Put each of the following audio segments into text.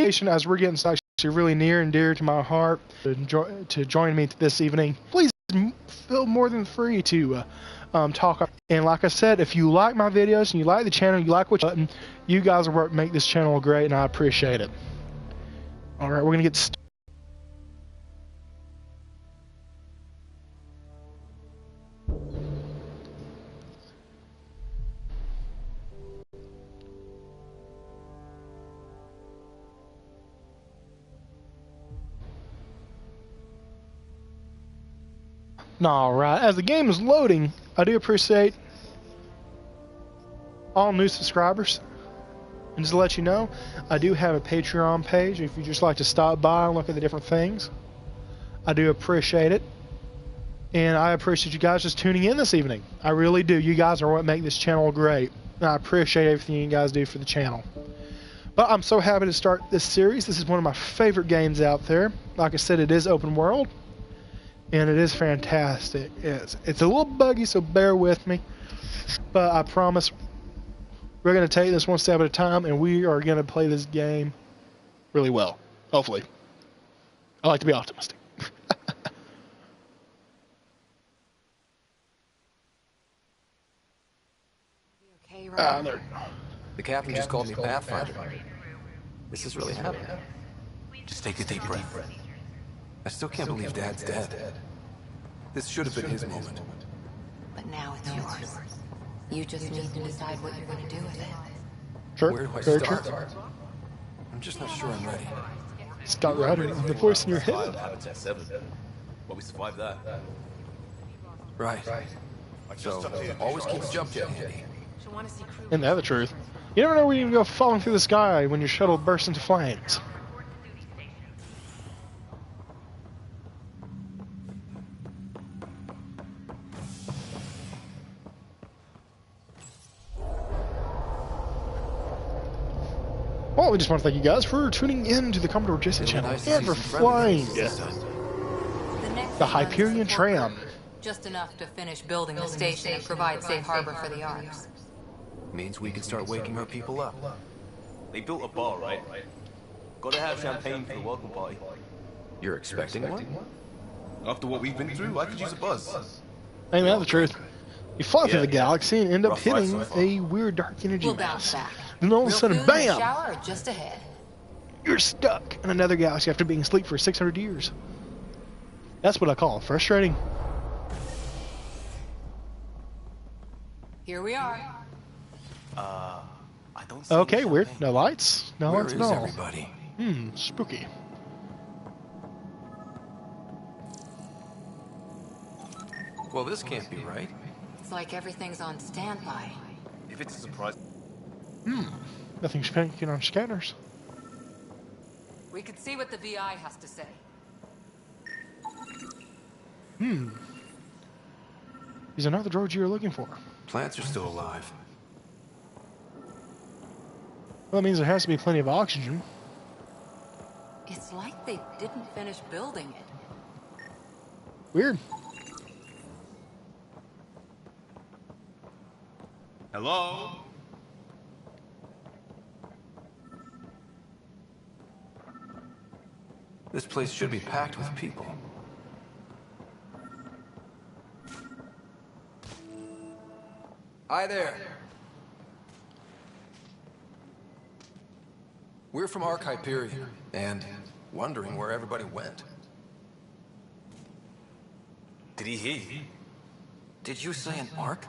as we're getting actually really near and dear to my heart to join me this evening, please feel more than free to talk. And like I said, if you like my videos and you like the channel, you like what you guys are what make this channel great, and I appreciate it. All right, we're gonna get started. Alright, as the game is loading, I do appreciate all new subscribers. And just to let you know, I do have a Patreon page if you just like to stop by and look at the different things. I do appreciate it. And I appreciate you guys just tuning in this evening. I really do. You guys are what make this channel great. And I appreciate everything you guys do for the channel. But I'm so happy to start this series. This is one of my favorite games out there. Like I said, it is open world. And it is fantastic. It's a little buggy, so bear with me. But I promise we're going to take this one step at a time, and we are going to play this game really well. Hopefully. I like to be optimistic. Okay, right. There. The captain just called me Pathfinder. This is really happening. Just take a deep breath. I still can't believe Dad's dead. This should have been his moment. But now it's yours. You just need to decide what you're going to do with it. Sure. Where do I Very start? true. I'm just not sure I'm ready. Start writing on the voice in your head. Habitat 7. But we survived that. Right. So, always keep a jump jet handy. And the other truth, you never know when you can go falling through the sky when your shuttle bursts into flames. Well, we just want to thank you guys for tuning in to the Commodore Jesse channel Nice to and for see some flying friendliness this time. the Hyperion tram. Just enough to finish building the station and provide safe harbor for the arcs. Means we can start waking our people up. They built a bar, right? Gotta have champagne for the welcome party. You're expecting one? After what we've been through, I could use a buzz. Ain't that the truth? You fly through the galaxy and end up Rough ride hitting so far. a weird dark energy We'll bounce mass. back. Then all of a Real sudden, food and bam! shower are just ahead. You're stuck in another galaxy after being asleep for 600 years. That's what I call frustrating. Here we are. I don't see Okay, any weird. champagne. No lights. No Where lights is at all. everybody? Spooky. Well, this can't be right. It's like everything's on standby. If it's a surprise, Nothing's picking on scanners. We could see what the VI has to say. These are not the droids you're looking for. Plants are still alive. Well, that means there has to be plenty of oxygen. It's like they didn't finish building it. Weird. hello? This place should be packed with people. Hi there. We're from Ark Hyperion, and wondering where everybody went. Did he hear you? Did you say an Ark?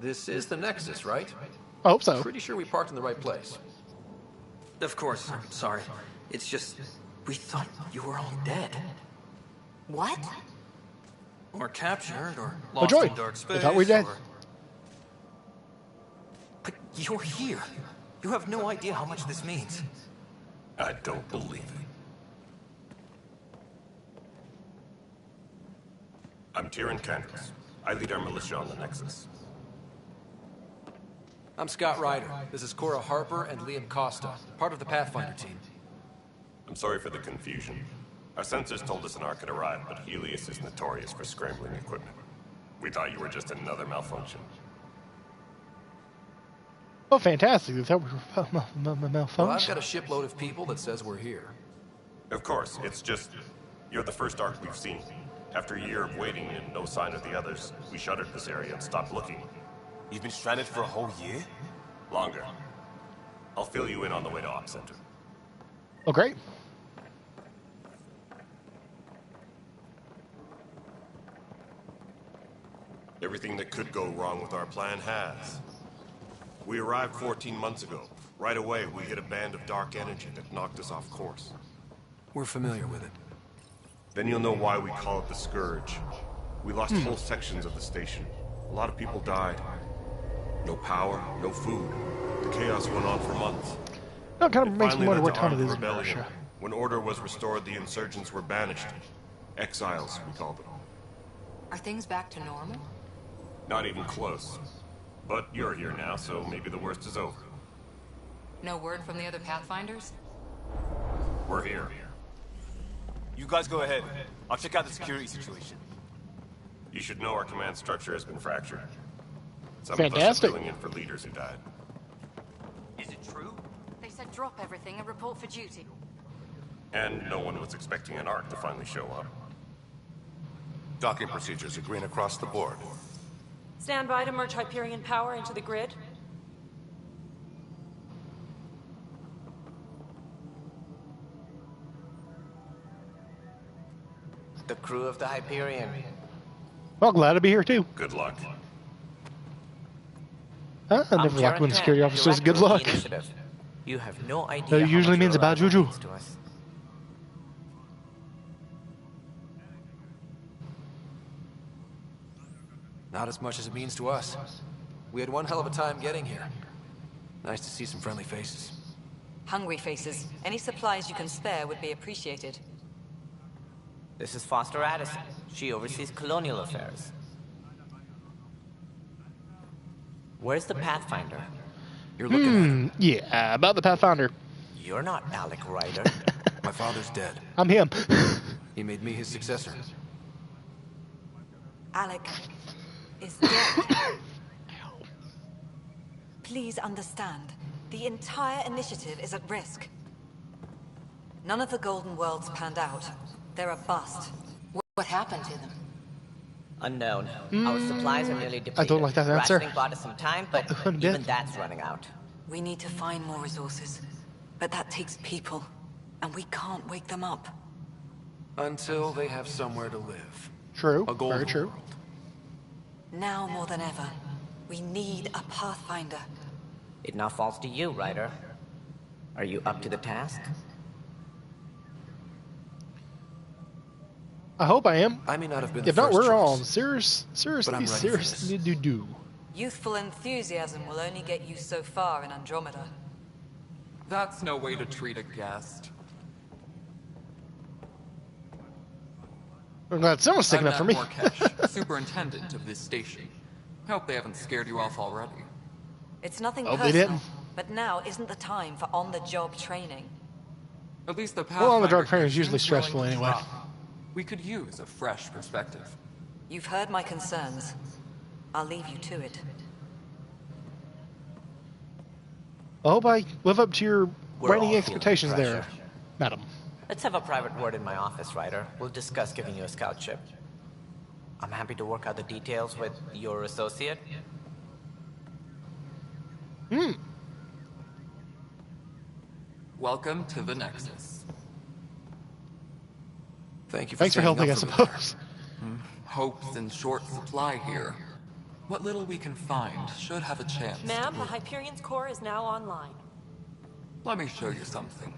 This is the Nexus, right? I hope so. Pretty sure we parked in the right place. Of course, I'm sorry. It's just, we thought you were all dead. What? Or captured, or Oh, lost joy. in dark I space, thought we did. or... But you're here. You have no idea how much this means. I don't believe it. I'm Tyrion Candles. I lead our militia on the Nexus. I'm Scott Ryder. This is Cora Harper and Liam Costa, part of the Pathfinder team. I'm sorry for the confusion. Our sensors told us an Ark had arrived, but Helios is notorious for scrambling equipment. We thought you were just another malfunction. Oh, fantastic. They thought we were Well, I've malfunction. got a shipload of people that says we're here. Of course, it's just... You're the first Ark we've seen. After a year of waiting and no sign of the others, we shuttered this area and stopped looking. You've been stranded for a whole year? Longer. I'll fill you in on the way to Op Center. Oh, great. Everything that could go wrong with our plan has. We arrived 14 months ago. Right away, we hit a band of dark energy that knocked us off course. We're familiar with it. Then you'll know why we call it the Scourge. We lost whole sections of the station. A lot of people died. No power, no food. The chaos went on for months. No, it kind of makes me Finally wonder led what to time it armed is in rebellion. Russia. When order was restored, the insurgents were banished. Exiles, we call them. Are things back to normal? Not even close. But you're here now, so maybe the worst is over. No word from the other Pathfinders? We're here. You guys go ahead. I'll check out the security situation. You should know our command structure has been fractured. Some of us Fantastic. are filling in for leaders who died. Is it true? They said drop everything and report for duty. And no one was expecting an Ark to finally show up. Docking procedures are green across the board. Stand by to merge Hyperion power into the grid. The crew of the Hyperion. Well, glad to be here, too. Good luck. I never like when security officer says good luck. You have no idea. That how usually much means your a bad arrival juju. means to us. Not as much as it means to us. We had one hell of a time getting here. Nice to see some friendly faces. Hungry faces. Any supplies you can spare would be appreciated. This is Foster Addison. She oversees colonial affairs. Where's the Pathfinder? You're looking at him. Yeah, about the Pathfinder. You're not Alec Ryder. My father's dead. I'm him. He made me his successor. Alec is dead. Please understand. The entire initiative is at risk. None of the Golden Worlds panned out. They're a bust. What happened to them? Unknown. Our supplies are nearly depleted. I don't like that answer. Rationing bought us some time, but even that's running out. We need to find more resources. But that takes people. And we can't wake them up. Until they have somewhere to live. True. A golden Very true. world. Now more than ever, we need a Pathfinder. It now falls to you, Ryder. Are you up to the task? I hope I am. I may not have been If the not, first we're all choice, seriously, but I'm ready for seriously this. do. Youthful enthusiasm will only get you so far in Andromeda. That's no way to treat a guest. I'm glad someone's sticking I'm up for Matt me. Morkesh, superintendent of this station. Hope they haven't scared you off already. It's nothing Oh, they personal, didn't. but now isn't the time for on-the-job training. At least the Well, on the drug Pathfinder training is here usually seems willing stressful to anyway. drop. We could use a fresh perspective. You've heard my concerns. I'll leave you to it. I hope I live up to your We're all waning feeling expectations the there, pressure. madam. Let's have a private word in my office, Ryder. We'll discuss giving you a scout ship. I'm happy to work out the details with your associate. Welcome to the Nexus. Thank you for Thanks for standing helping, I up for me there. suppose. Hope's in short supply here. What little we can find should have a chance. Ma'am, the Hyperion's core is now online. Let me show you something.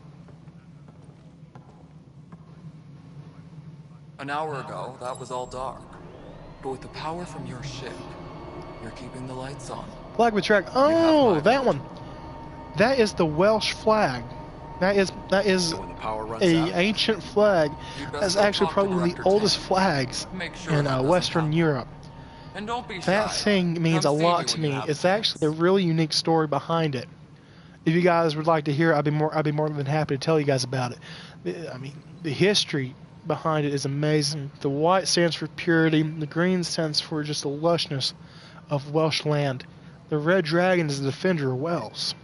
An hour ago, that was all dark. But with the power from your ship, you're keeping the lights on. Flag with track. Oh, that one. That is the Welsh flag. That is So when the power runs a out, ancient flag. You'd best That's go actually talk to probably the Director oldest Tank. flags Make sure in that doesn't Western happen. Europe. And don't be That shy. thing means a Come see lot me to when you me. have It's the actually a chance. really unique story behind it. If you guys would like to hear, I'd be more than happy to tell you guys about it. I mean, the history behind it is amazing. The white stands for purity, the green stands for just the lushness of Welsh land. The red dragon is the defender of Wales.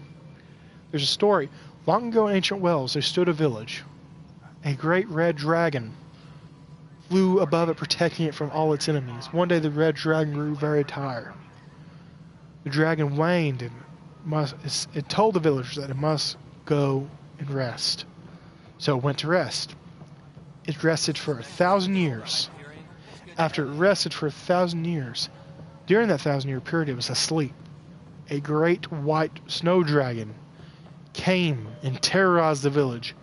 There's a story. Long ago in ancient Wales, there stood a village. A great red dragon flew above it, protecting it from all its enemies. One day the red dragon grew very tired. The dragon waned and it told the villagers that it must go and rest. So it went to rest. It rested for 1,000 years. After it rested for 1,000 years, during that 1,000-year period, it was asleep. A great white snow dragon came and terrorized the village,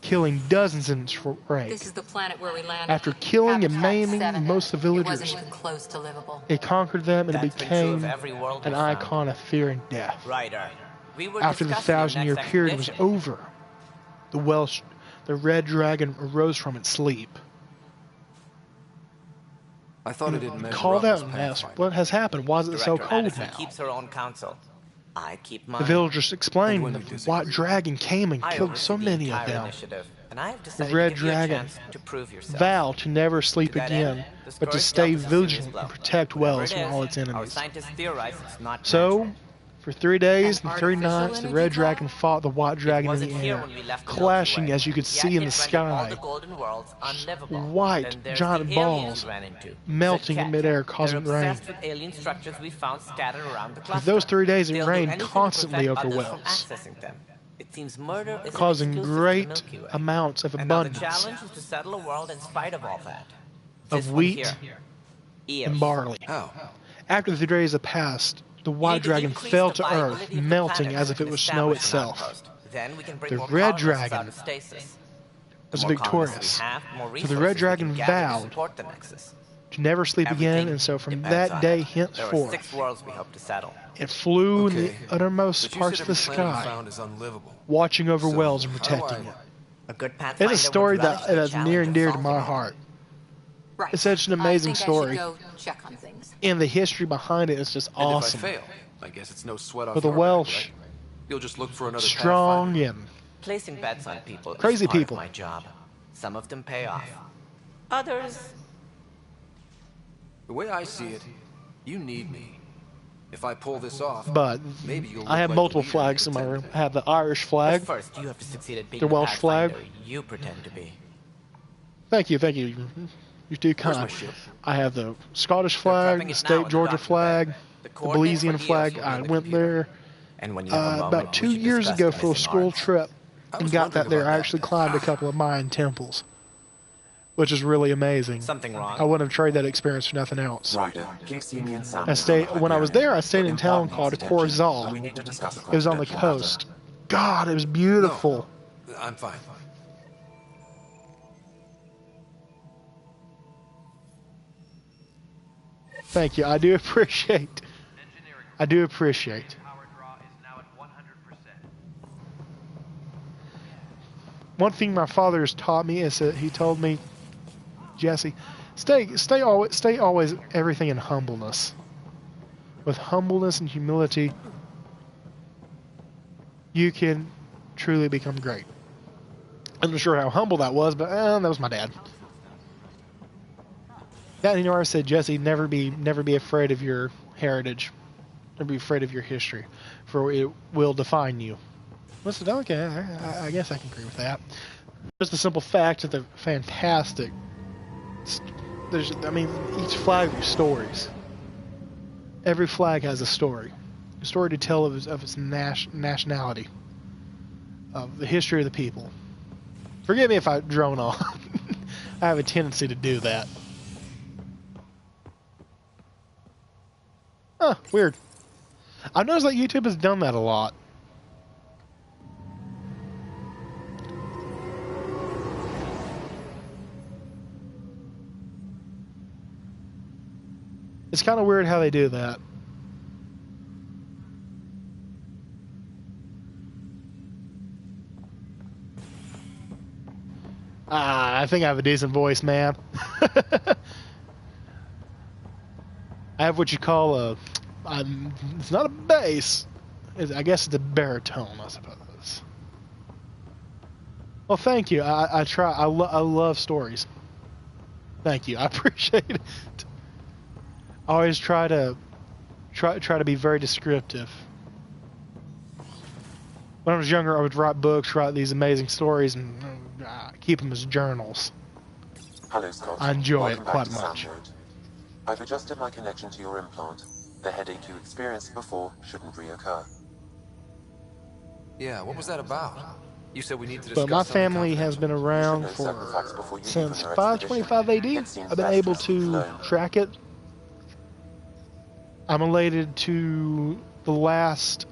killing dozens in its rank. This is the planet where we landed. After killing and Habitat maiming 7. most of the It villagers, wasn't even close to livable. it conquered them and it That's been true of became every world an we found. icon of fear and death. Ryder, we were After the discussing your 1,000-year next period was expedition. over, the red dragon arose from its sleep, I thought it didn't measure called up out as and asked, Pathfinder. "What has happened? Why is it so Director cold Addison now?" keeps her own counsel. I keep mine. The villagers explained And when that we the disagree. white dragon came and I killed oversee so the many of entire them. initiative, and I have The decided red to give you a dragon chance to prove yourself. vowed to never sleep To that again, end, the but to Scourge stay dealt us a serious vigilant blow. and protect Whatever Wales it from is, all its Our enemies. scientists theorize it's not So, natural. for 3 days An and 3 artificial nights, the energy red cloud? dragon fought the white dragon in Wasn't the here air, when we left the clashing Milky Way. as you could Yet see in the it rendered all sky. the golden worlds unlivable. White, Then there's giant the aliens balls we ran into. melting The in catch. midair, causing They're rain. obsessed with alien structures we found scattered around the For cluster. those 3 days, it They'll do rained anything to constantly prevent over others from Wales, accessing them. It seems murder is causing exclusive to the great Milky Way. amounts of And now the abundance challenge is to settle a world in spite of all that. of This one wheat here. Ears. and barley. How? After the 3 days had passed, the You white need to dragon increase fell the to viability earth, of the melting planet as if it and was snow establish an itself. outpost. Then we can bring The more red colonists dragon out of stasis. was The more colonists victorious. we have, the more For the resources red we dragon can gather to vowed support the Nexus. to never sleep again, Everything and so from depends that on day it. There are 6 henceforth, worlds we hope to settle. it flew in the Okay. uttermost But you parts said of the every planet you sky, found is unlivable. watching over So, Wales and how do protecting I- it. A good pathfinder It's a story would relish that the is challenge near of and dear to solving my it. heart. Right. It's such an amazing I think story. I should go check on things. And the history behind it is just And awesome. if I fail, I guess it's no sweat off For the your back, Welsh, right? You'll just look for another strong Pathfinder. and Placing bets on people Crazy is part people. of my job. Some of them pay off. Others, The way I see it, you need me. If I pull this off, but maybe you'll look I have like multiple the leader flags you in my pretend room. to I have the Irish but flag. first you have to succeed at being The Welsh flag. Pathfinder you pretend to be. Thank you, thank you. You're too Where's kind. my ship? I have the Scottish They're flag, prepping the it now state in the Georgia document flag, bank. the coordinates for Belizean Dios flag. will be I in the went computer. there And when you have a moment, about we 2 should years discuss ago the for a missing school arms. trip, I and was got wondering that there. about I that. actually climbed a couple of Mayan temples, which is really amazing. Something wrong? I wouldn't have traded that experience for nothing else. Ryder, give me and Sam. I stayed when I was there. I stayed in a town called Corzal. We need to discuss a It was on the confidential matter. coast. God, it was beautiful. I'm fine. Thank you. I do appreciate. I do appreciate. One thing my father has taught me is that he told me, Jesse, stay always everything in humbleness. With humbleness and humility, you can truly become great. I'm not sure how humble that was, but that was my dad. That you know, I said, Jesse, never be afraid of your heritage, never be afraid of your history, for it will define you. I said, okay, I guess I can agree with that. Just the simple fact that they're fantastic. Each flag has stories. Every flag has a story to tell of its nationality, of the history of the people. Forgive me if I drone on. I have a tendency to do that. Huh, weird. I've noticed that YouTube has done that a lot. It's kind of weird how they do that. I think I have a decent voice, man. I have what you call it's not a bass. I guess it's a baritone, I suppose. Well, thank you. I try. I love stories. Thank you. I appreciate it. I always try to be very descriptive. When I was younger, I would write books, write these amazing stories, and keep them as journals. Hello, Scott. I enjoy Welcome it back quite to much. Sam Road. I've adjusted my connection to your implant. The headache you experienced before shouldn't reoccur. Yeah, what was that about? You said we need to discuss But my something family has confidential. been around You should know certain facts for before you leave since on your 525 AD. expedition. It seems I've been best able to speak to alone. track it. I'm related to the last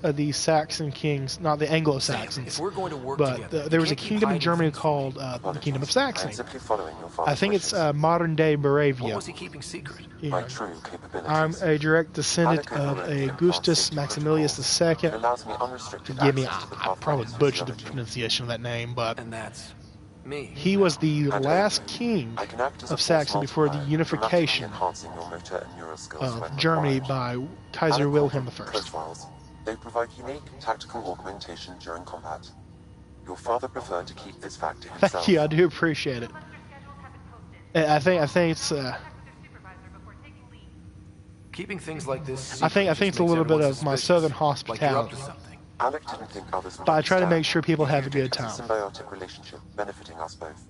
of the Saxon kings, not the Sam, Anglo-Saxons, if we're going to work but together, there we was a can't keep kingdom in hiding Germany things. called the Kingdom of I Saxony. am simply following your I father's think it's wishes. modern-day What Moravia. was he keeping secret? My Yeah. true capabilities. I'm a direct descendant Alec of overrode the Augustus implant's safety Maximilius protocols. II. It allows me unrestricted Forgive me, access to the I probably Pathfinder's butchered the physiology. pronunciation of that name, but And that's me. he was the And last over, king I can act as a of force Saxony before the multiplier, unification dramatically enhancing your motor and neural skills when of Germany required. by Kaiser Alec Wilhelm called them I. profiles. They provide unique tactical augmentation during combat. Your father preferred to keep this fact to himself. Thank you, I do appreciate it. I think it's Keeping things like this I think secret it's just a makes little bit everyone of my suspicious, southern like you're up hospitality. to something. Alec didn't think others would But I try to understand. make sure people He have a viewed good it as a time. symbiotic relationship benefiting us both.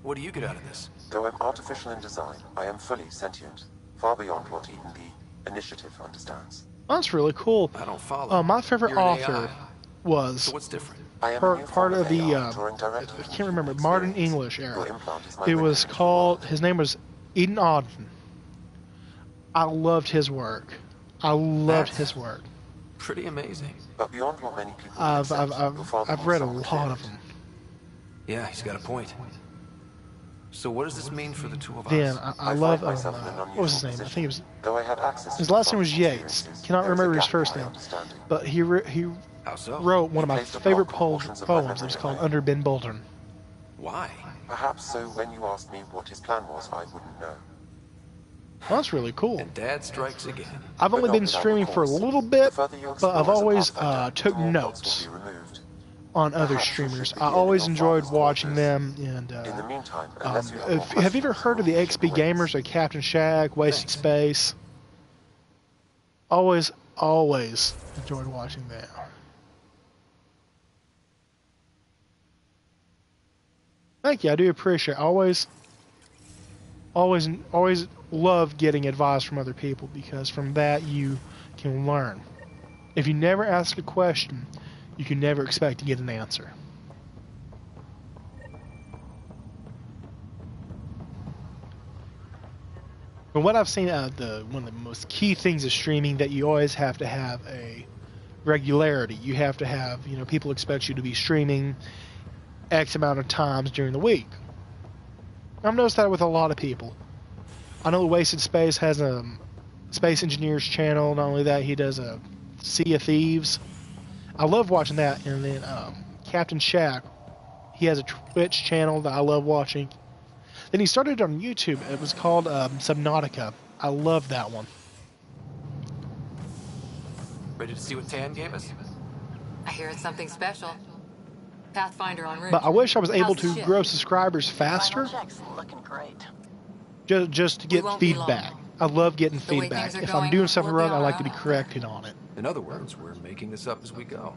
What do you get out of this? Though I'm artificial in design, I am fully sentient, far beyond what even the Initiative understands. That's really cool. I don't follow. My favorite You're an author AI. was So what's different? I am a new part form of the AI drawing I directly can't from remember, human modern experience. English Your era. implant is my It window was into the called, world. his name was Eden Auden. I loved his work. I loved That's- his work. Pretty amazing. But beyond what many people would I've accept, your father I've was read a somewhat lot of clear. them. Yeah, he's got a point. So what does this mean for the two of Then us? I I love find myself in an what was his unusual name? I position. think it was Though I had access to his the last name was father's Yates. experiences, Cannot there is a remember his gap in first my name, understanding. but he How so? wrote one of my placed a favorite block portions of my poems. It memory was called away. Under Ben Bolton. Why? Perhaps so when you asked me what his plan was, I wouldn't know. Well, that's really cool. And Dad strikes again. I've But only not been without streaming for a recourse. little The bit, further you but explore I've as a always Pathfinder, took the more blocks notes will be removed. on other Perhaps you should streamers. I begin always in your enjoyed father's watching quarters. them. And In the meantime, unless you have more have you ever questions, heard of the we'll XP keep you Gamers or Captain Shag, Wasted Thanks. Space? Always enjoyed watching them. Thank you. I do appreciate it. Always love getting advice from other people because from that you can learn. If you never ask a question, you can never expect to get an answer. From what I've seen, one of the most key things of streaming that you always have to have a regularity. You have to have, people expect you to be streaming X amount of times during the week. I've noticed that with a lot of people. I know Wasted Space has a Space Engineers channel. Not only that, he does a Sea of Thieves. I love watching that. And then Captain Shack, he has a Twitch channel that I love watching. Then he started on YouTube. It was called Subnautica. I love that one. Ready to see what Tan gave us? I hear it's something special. Pathfinder en route. But I wish I was able How's the to ship? grow subscribers faster. Looking great. Just to get won't be feedback. long. I love getting The way feedback. things are If I'm going, doing something we'll be wrong, I on like our to be own. corrected on it. In other words, we're making this up as we go.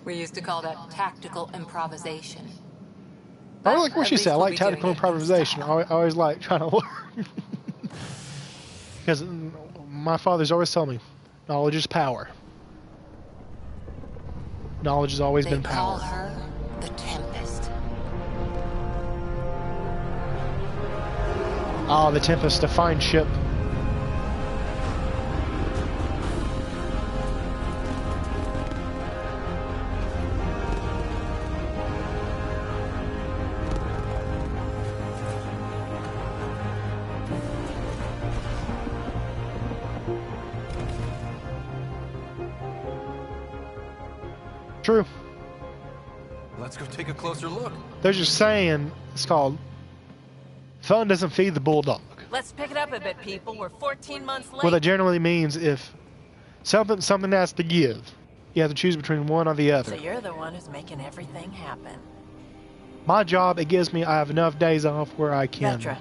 We used to call that tactical improvisation. I really like what At you least said. I we'll like be doing tactical it in improvisation. style. I always like trying to learn. Because my father's always told me, knowledge is power. Knowledge has always They been call power. her the Tempest. Ah, the Tempest, a fine ship. True. Let's go take a closer look. They're just saying it's called fun doesn't feed the bulldog. Let's pick it up a bit, people. We're 14 months late. What that generally means if something has to give, you have to choose between one or the So other. you're the one who's making everything happen. My job, it gives me, I have enough days off where I can Vetra.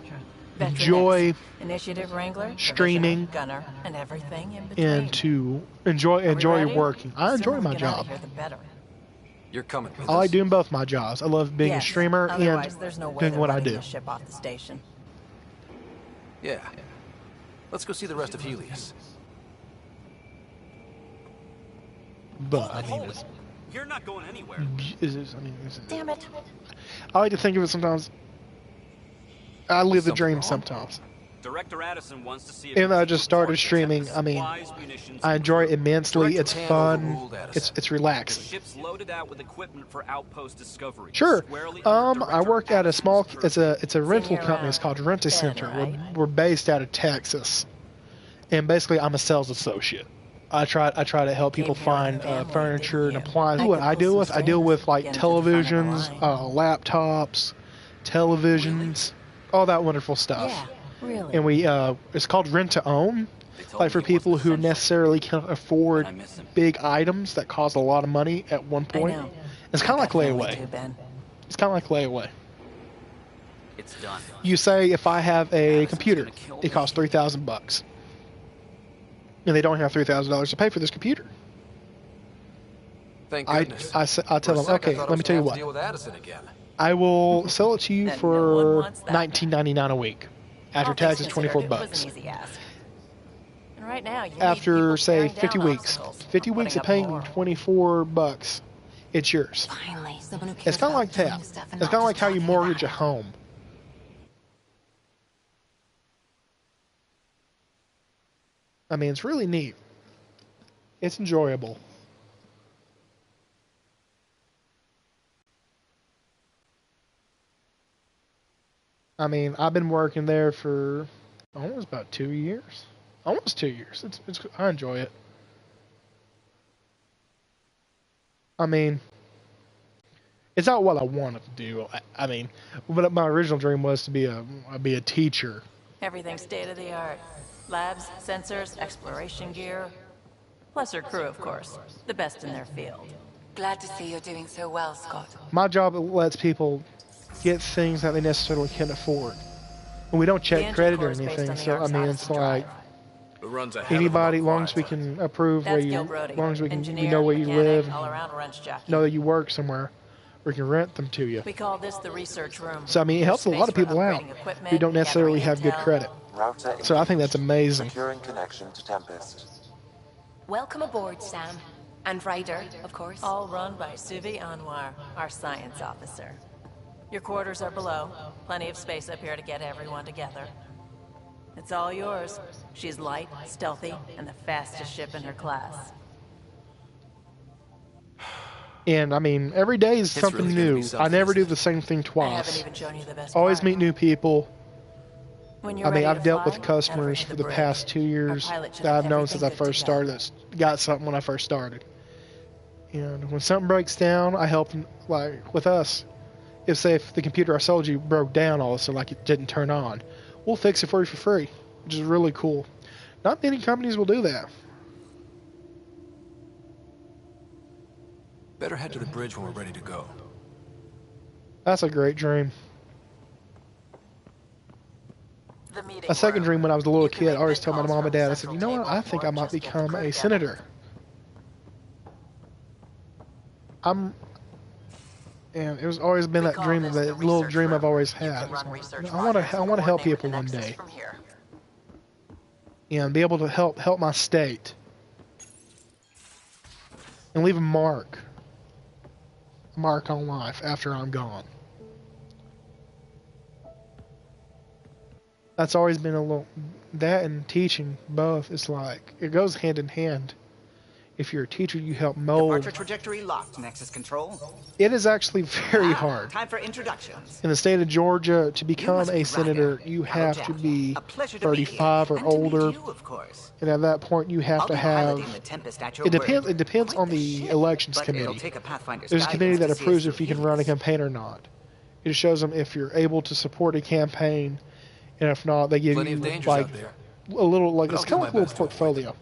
enjoy Initiative Wrangler, streaming Gunner, and everything in between. and to enjoy working. I enjoy my job. Here, the better. You're coming with I us. like doing both my jobs. I love being a Yes, streamer and otherwise there's no way doing they're what I running do. the ship off the station. Yeah. Let's go see the rest of Helios. But I mean, You're not going anywhere. Damn it. I like to think of it sometimes. I live the dream sometimes. Director Addison wants to see if And I just started streaming. I mean, I enjoy it immensely. It's fun. It's relaxing. ship's loaded out with equipment for outpost discovery. Sure. Squarely under I work at a small. Addison's It's a rental company. It's called Rent-A-Center. We're based out of Texas, and basically I'm a sales associate. I try to help people find furniture and appliances. What I deal with, like televisions, laptops, televisions, all that wonderful stuff. Yeah, really. And we it's called rent to own, like for people who necessarily can't afford big items that cost a lot of money at one point. I know. It's kind of like layaway. Too, Ben. It's kind of like layaway. It's done. You say, if I have a computer, it costs $3,000, and they don't have $3,000 to pay for this computer. Thank I goodness. tell them, okay, let me tell you what. Deal with Addison again. I will sell it to you And no for one wants that. $19.99 a week. After All things taxes, considered, $24. it was an easy ask. And right now, you need After, people say, tearing 50 down weeks. obstacles, 50 not weeks of putting paying up more. $24, it's yours. Finally, someone who cares It's kind of about like doing that. stuff and It's not kind of like just how you talking mortgage a about it. home. I mean, it's really neat. It's enjoyable. I mean, I've been working there for almost about 2 years. Almost 2 years. I enjoy it. I mean, it's not what I wanted to do. I mean, but my original dream was to be a teacher. Everything's state of the art. Labs, sensors, exploration gear. Plus her crew, of course. The best in their field. Glad to see you're doing so well, Scott. My job lets people get things that they necessarily can't afford. And we don't check engine credit or core is based anything, on the so I Ark's mean, Odyssey it's like Who runs ahead anybody, of long as we can approve where That's you, Gil Brody. long as we Engineer, know where you mechanic, live, all-around wrench jockey. know that you work somewhere, we can rent them to you. We call this the research room. So I mean, it helps a Space lot of for people out upgrading equipment, who don't necessarily gathering have good intel. credit. Router So I think that's amazing. Securing connection to Tempest. Welcome aboard, Sam. And Ryder, of course. All run by Suvi Anwar, our science officer. Your quarters are below. Plenty of space up here to get everyone together. It's all yours. She's light, stealthy, and the fastest ship in her class. And I mean, every day is something really gonna be new. something, I never do isn't the same thing I haven't twice. even shown you the best Always part. meet new people. When you're I mean, ready I've to dealt fly, with customers head for over the bridge. past 2 years Our pilot should that have I've known since I everything good first to go. started. That's got something when I first started. And when something breaks down, I help them. Like with us, if the computer I sold you broke down all of a sudden, like it didn't turn on, we'll fix it for you for free, which is really cool. Not many companies will do that. Better head to the bridge when we're ready to go. That's a great dream. The meeting A second room. dream when I was a little You can kid, I make always bid told my calls mom from and dad, I said, central you know what, table I think or I might just get the become crew a together. senator. And it was always been that call dream, this that the little research dream I've room. always You can had. run research I want to projects and help coordinate people with one the day. Nexus from here. And be able to help my state. And leave a mark on life after I'm gone. That's always been a little, that and teaching both, it's like, it goes hand in hand. If you're a teacher, you help mold. Departure trajectory locked, Nexus Control. It is actually very hard. Time for introductions. In the state of Georgia, to become must a be senator, Ryder. you Hello, have to Jack. be A pleasure to be 35 here. or And to meet older. you, of course. And at that point, you have I'll to be have. piloting the Tempest at your It depends. word. It depends on the elections but it'll committee. take a Pathfinder's There's a committee guidance that to see approves us if you through can run a Helios. campaign or not. It shows them if you're able to support a campaign, and if not, they give Plenty you of dangers like out there. a little, like But it's I'll do kind my of like a best little to portfolio.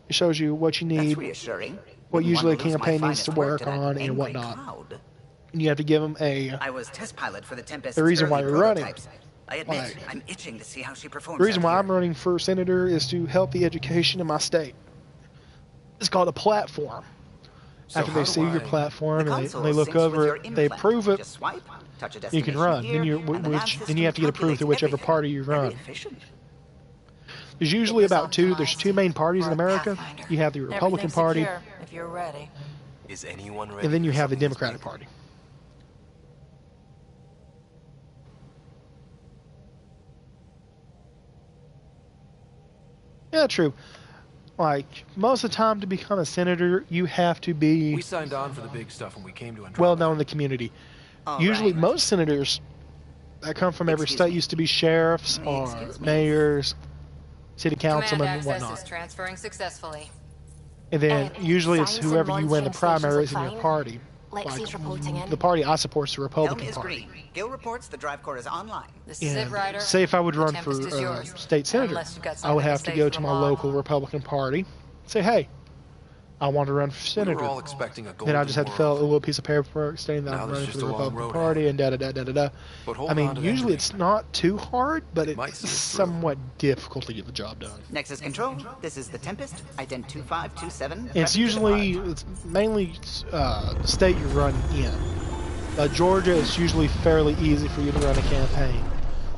It shows you what you That's need, reassuring. what Wouldn't usually a want to lose my campaign needs to finest work work to that on, and angry whatnot. cloud. and you have to give them I was test pilot for the Tempest. the reason why you're running. I admit, Like, I'm itching to see how she performs. The reason out why here. I'm running for senator is to help the education in my state. It's called a platform. So After how they do see your I- platform The and console they look syncs with over your it, they implant. approve it, Just swipe, touch a you can destination run. here, Then you and the nav then system you have to get approved through whichever calculates party you everything. Very run. efficient. There's usually about there's two main parties in America. You have the Republican Everything's Party, secure, if you're ready. Is anyone ready? and then you for have the something Democratic big? Party. Yeah, true. Like, most of the time to become a senator, you have to be We signed on for the big stuff when we came to Andromeda. well known in the community. Usually, most senators that come from every state used to be sheriffs or mayors, city councilmen, and Command access whatnot. is transferring successfully. And then usually it's signs and whoever you win the monitoring stations primaries in are your fine. party. Lexi's reporting in. The party I support is the Helm Republican is Party. green. Gil reports the drive core is online. This is it, And Ryder. say if I would The run for Tempest is yours. state senator, Unless you've got I something would to have to say go for to the my mob. local Republican Party, say, hey, I want to run for We senator. were all expecting a Then I just had to fill out a golden little piece of paperwork stating that Now I'm there's running just for the a long Republican road Party ahead. and da-da-da-da-da-da. But hold I mean, on to that usually dream. it's not too hard, but It might it's see us through. somewhat difficult to get the job done. Nexus Control, this is the Tempest. Ident 2527. It's it's mainly state you run in. Georgia is usually fairly easy for you to run a campaign.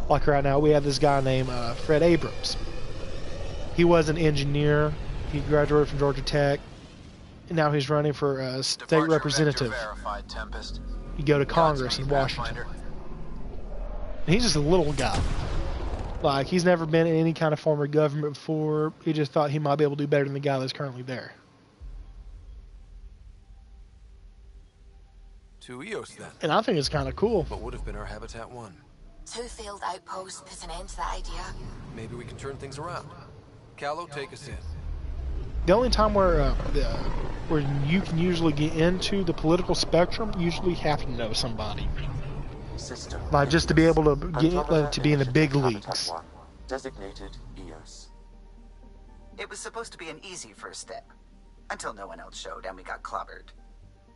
Like right now, we have this guy named Fred Abrams. He was an engineer. He graduated from Georgia Tech. And now he's running for state representative. Verified, Tempest. You go to Congress in Washington. And he's just a little guy. Like, he's never been in any kind of form of government before. He just thought he might be able to do better than the guy that's currently there. To Eos, then. And I think it's kind of cool. What would have been our Habitat 1? 2 failed outposts put an end to that idea. Maybe we can turn things around. Callow, take us in. The only time where you can usually get into the political spectrum, you usually have to know somebody. System. Like, just to be able to get Andromeda to be in the big Initiative leagues. Habitat 1, designated EOS. It was supposed to be an easy first step. Until no one else showed and we got clobbered.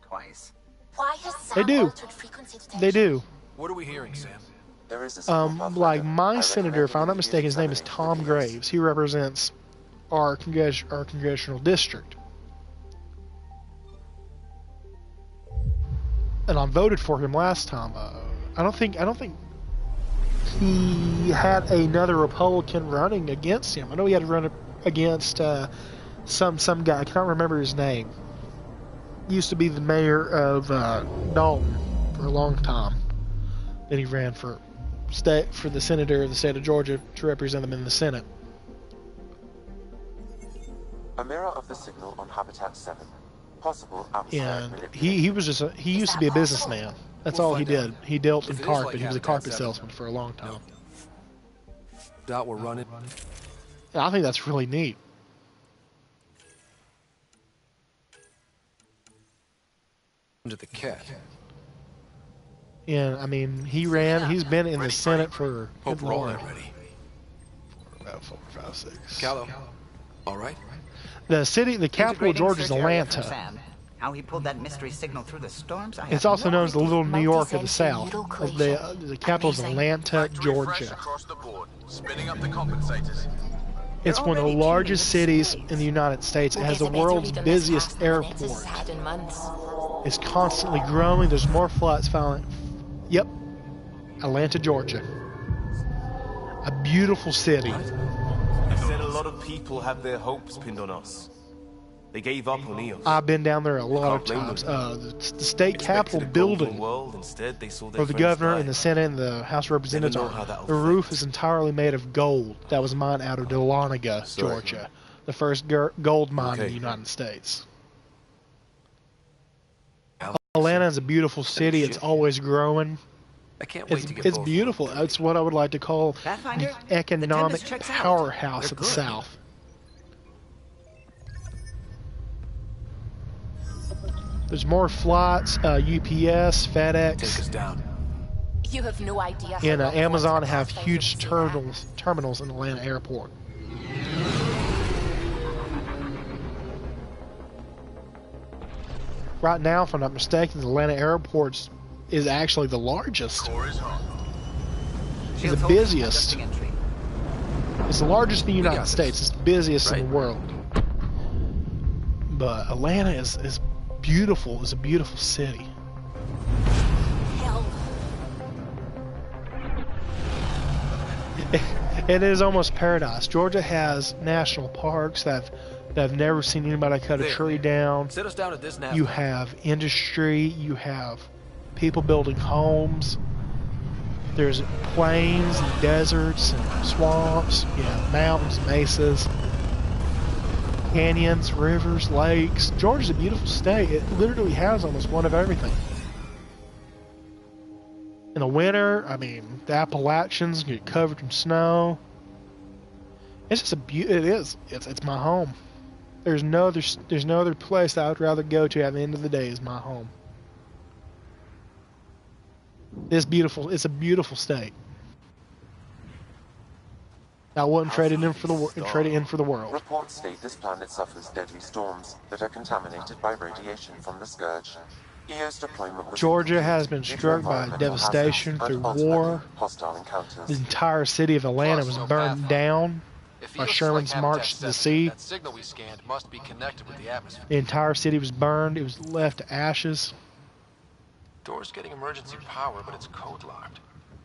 Twice. Why has They Sam do. altered frequency detection? They do. What are we hearing, Sam? There is a signal Like pathfinder. my I senator, if I'm not recommend mistaken, his name is examining Tom the EOS. Graves. He represents our congressional district. And I voted for him last time. I don't think he had another Republican running against him. I know he had to run against some guy. I can't remember his name. He used to be the mayor of Dalton for a long time. Then he ran for the senator of the state of Georgia to represent them in the Senate. A mirror of the signal on Habitat 7. Possible outside And manipulation. he was just he used to be a businessman. That's all he did. He dealt in If it is carpet. like He was a Habitat carpet 7, salesman for a long time. Dot, we're running. And I think that's really neat. Into the cat. And I mean, he's been in the Senate for Hope good we're all lord. ready. About 4, 5, 6. Callow, all right? The capital of Georgia is Integrating search area from Atlanta. Sam. How he pulled that mystery signal through the storms, I It's have also no known as the idea. Little New York of the South. Multi-sensory The capital is Atlanta, Georgia. Across the board. Spinning up the compensators. It's one of the largest cities in the United States. It has the world's busiest airport. In months. It's constantly growing. There's more flights flying. Yep, Atlanta, Georgia. A beautiful city. You said a lot of people have their hopes pinned on us. They gave up on Eos. I've been down there a lot of Can't blame times. them. The state Expected capitol a golden building, world, instead they saw their where the friends governor die. and the Senate and the House of Representatives Never know how are, that'll the roof is entirely made of gold. That was mined out of Dahlonega, Sorry. Georgia, the first gold mine in Okay. the United States. Atlanta is a beautiful city. It's always growing. I can't wait It's, to get it's both. beautiful. It's what I would like to call Pathfinder, the economic Tempest checks out. powerhouse They're of the good. South. There's more flights, UPS, Take FedEx, us down. You have no idea. how and long Amazon once have the huge Pathfinder would say terminals in Atlanta Airport. Right now, if I'm not mistaken, the Atlanta Airport's is actually the largest. Core is home. It's the busiest. It's the largest in the United States. It's the busiest in the world. But Atlanta is beautiful. It's a beautiful city. Hell. It is almost paradise. Georgia has national parks that I've never seen anybody cut a tree down. Sit us down at this now. You have industry. You have people building homes. There's plains and deserts and swamps. You have mountains, mesas, canyons, rivers, lakes. Georgia's a beautiful state. It literally has almost one of everything. In the winter, I mean, the Appalachians get covered in snow. It's just it's my home. There's no other place that I would rather go to at the end of the day is my home. It's a beautiful state. I wouldn't trade it in for the world. Reports state this planet suffers deadly storms that are contaminated by radiation from the Scourge. EO's deployment was Georgia has been struck by devastation through war. Hostile encounters. The entire city of Atlanta was burned down by Sherman's march to the sea. That signal we scanned must be connected with the atmosphere. The entire city was burned. It was left to ashes. Door's getting emergency power, but it's code locked.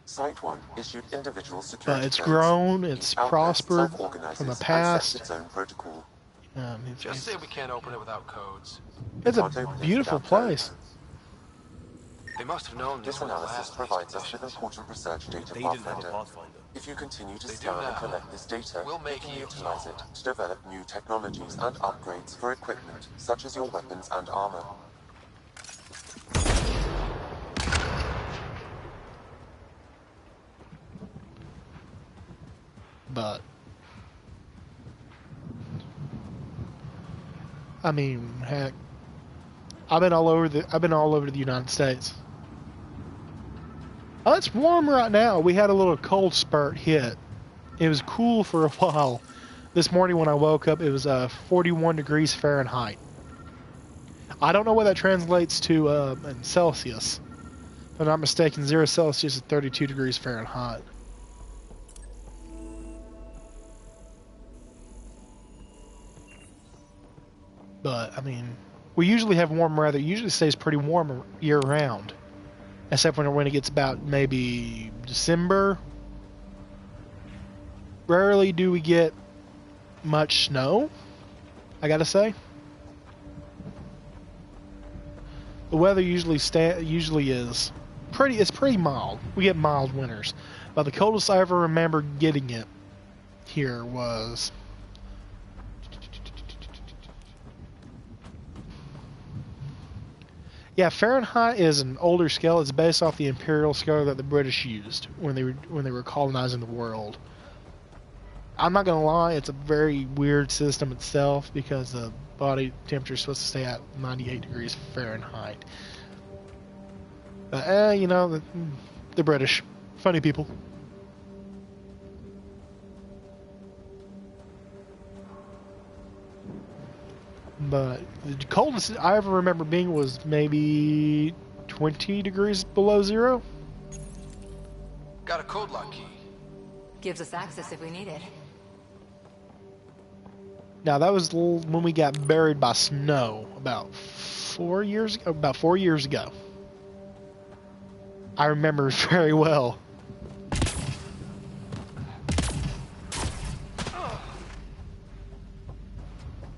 Site 1 issued individual security It's codes. grown, it's Each outlet prospered self-organizes from the and past. sets its own protocol. Just say we can't open it without codes. It's a beautiful place. They must have known This were the analysis last provides us with important research data, Pathfinder. If you continue to scan and collect this data, We'll you make can you utilize it to develop new technologies and upgrades for equipment, such as your weapons and armor. But I mean, heck, I've been all over the United States. Oh, it's warm right now. We had a little cold spurt hit. It was cool for a while. This morning when I woke up, it was 41 degrees Fahrenheit. I don't know what that translates to in Celsius. If I'm not mistaken, 0 Celsius is 32 degrees Fahrenheit. But, I mean, we usually have warm weather. It usually stays pretty warm year-round. Except when it gets about maybe December. Rarely do we get much snow, I gotta say. The weather usually is pretty mild. We get mild winters. But the coldest I ever remember getting it here was... Yeah, Fahrenheit is an older scale. It's based off the imperial scale that the British used when they were colonizing the world. I'm not gonna lie, it's a very weird system itself because the body temperature is supposed to stay at 98 degrees Fahrenheit. But you know, the British, funny people. But the coldest I ever remember being was maybe 20 degrees below zero. Got a code lock key. Gives us access if we need it. Now that was when we got buried by snow about 4 years ago. I remember very well.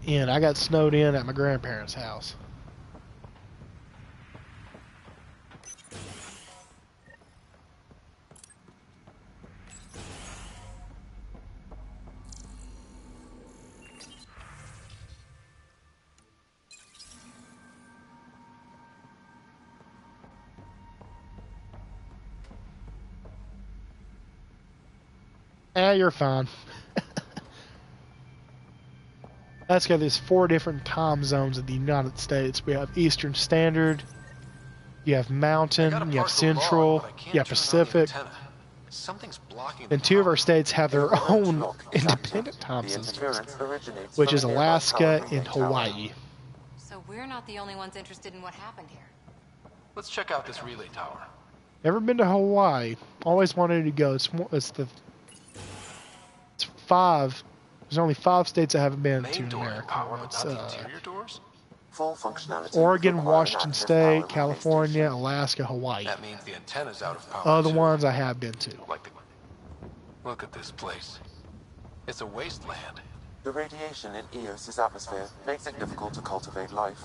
And I got snowed in at my grandparents' house. You're fine. Let's go. There's 4 different time zones in the United States. We have Eastern Standard, you have Mountain, you have Central, you have Pacific. Something's blocking. And 2 of our states have their own independent time systems, which is Alaska and Hawaii. So we're not the only ones interested in what happened here. Let's check out this relay tower. Never been to Hawaii. Always wanted to go. It's 5. There's only 5 states I haven't been to in America. It's, Full functionality. Oregon, Washington State, California, Alaska, Hawaii. That means the antenna's out of power. Other ones I have been to. Look at this place. It's a wasteland. The radiation in Eos's atmosphere makes it difficult to cultivate life.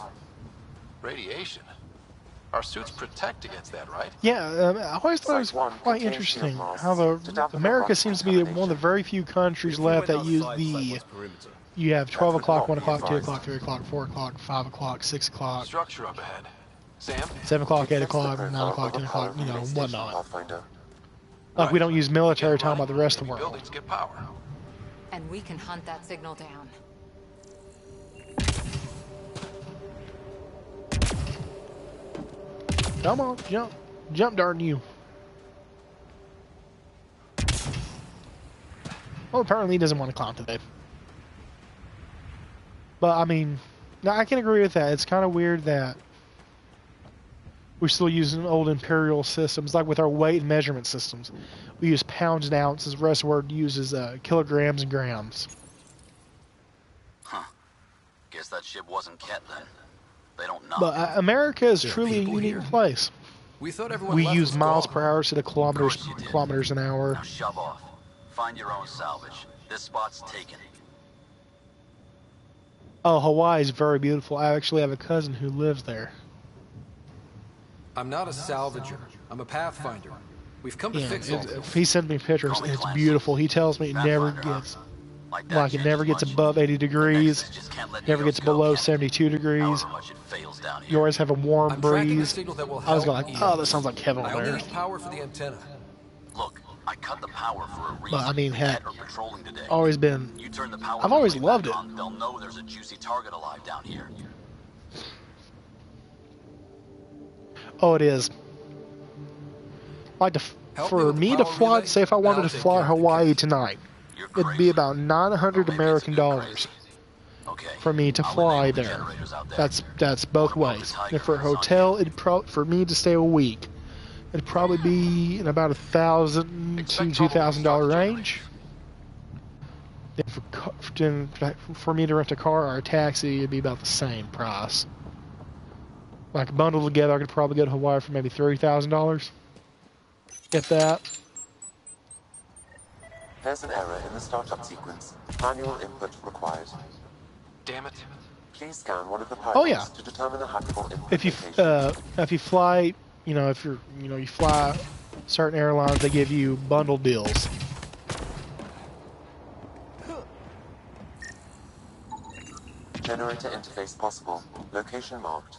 Radiation? Our suits protect against that, right? Yeah, I always thought it was quite interesting how America seems to be one of the very few countries left that use the... You have 12 o'clock, 1 o'clock, 2 o'clock, 3 o'clock, 4 o'clock, 5 o'clock, 6 o'clock, Structure up ahead. Sam? 7 o'clock, 8 o'clock, 9 o'clock, 10 o'clock, you know, whatnot. Like we don't use military time like the rest of the world. Buildings get power. And we can hunt that signal down. Come on, jump. Jump, darn you. Well, apparently he doesn't want to climb today. But, I mean, no, I can agree with that. It's kind of weird that we're still using old imperial systems, like with our weight and measurement systems. We use pounds and ounces. The rest of the world uses kilograms and grams. Huh. Guess that ship wasn't kept then. They don't know. But America is truly a unique place. We thought everyone We left use was miles gone. per hour instead of kilometers an hour. Now shove off. Find your own salvage. This spot's taken. Oh, Hawaii is very beautiful. I actually have a cousin who lives there. I'm not a salvager. I'm a pathfinder. We've come to Yeah, fix all this. he sent me pictures. It's beautiful. He tells me it never gets, like it never gets above 80 degrees, never gets below 72 degrees. You always have a warm I'm tracking a breeze. signal that will I was help going, oh, that sounds like heaven I on only earth. need power for the antenna. Look, I cut the power for a reason. But I mean, The heck, Ket are patrolling today. always been. You turn the power I've always relay loved back it. on, they'll know there's a juicy target alive down here. Oh, it is. Like for me to fly, say if I wanted to fly Hawaii tonight, it'd be about $900 American dollars for me to fly there. That's both ways. And for a hotel, for me to stay a week, it'd probably be in about $1,000 to $2,000 range. Then for me to rent a car or a taxi, it'd be about the same price. Like bundled together, I could probably go to Hawaii for maybe $30,000. Get that. There's an error in the startup sequence. Manual input required. Damn it. Please scan one of the pylons Oh yeah. to determine the hackable input If you fly, you fly certain airlines, they give you bundle deals. Generator interface possible. Location marked.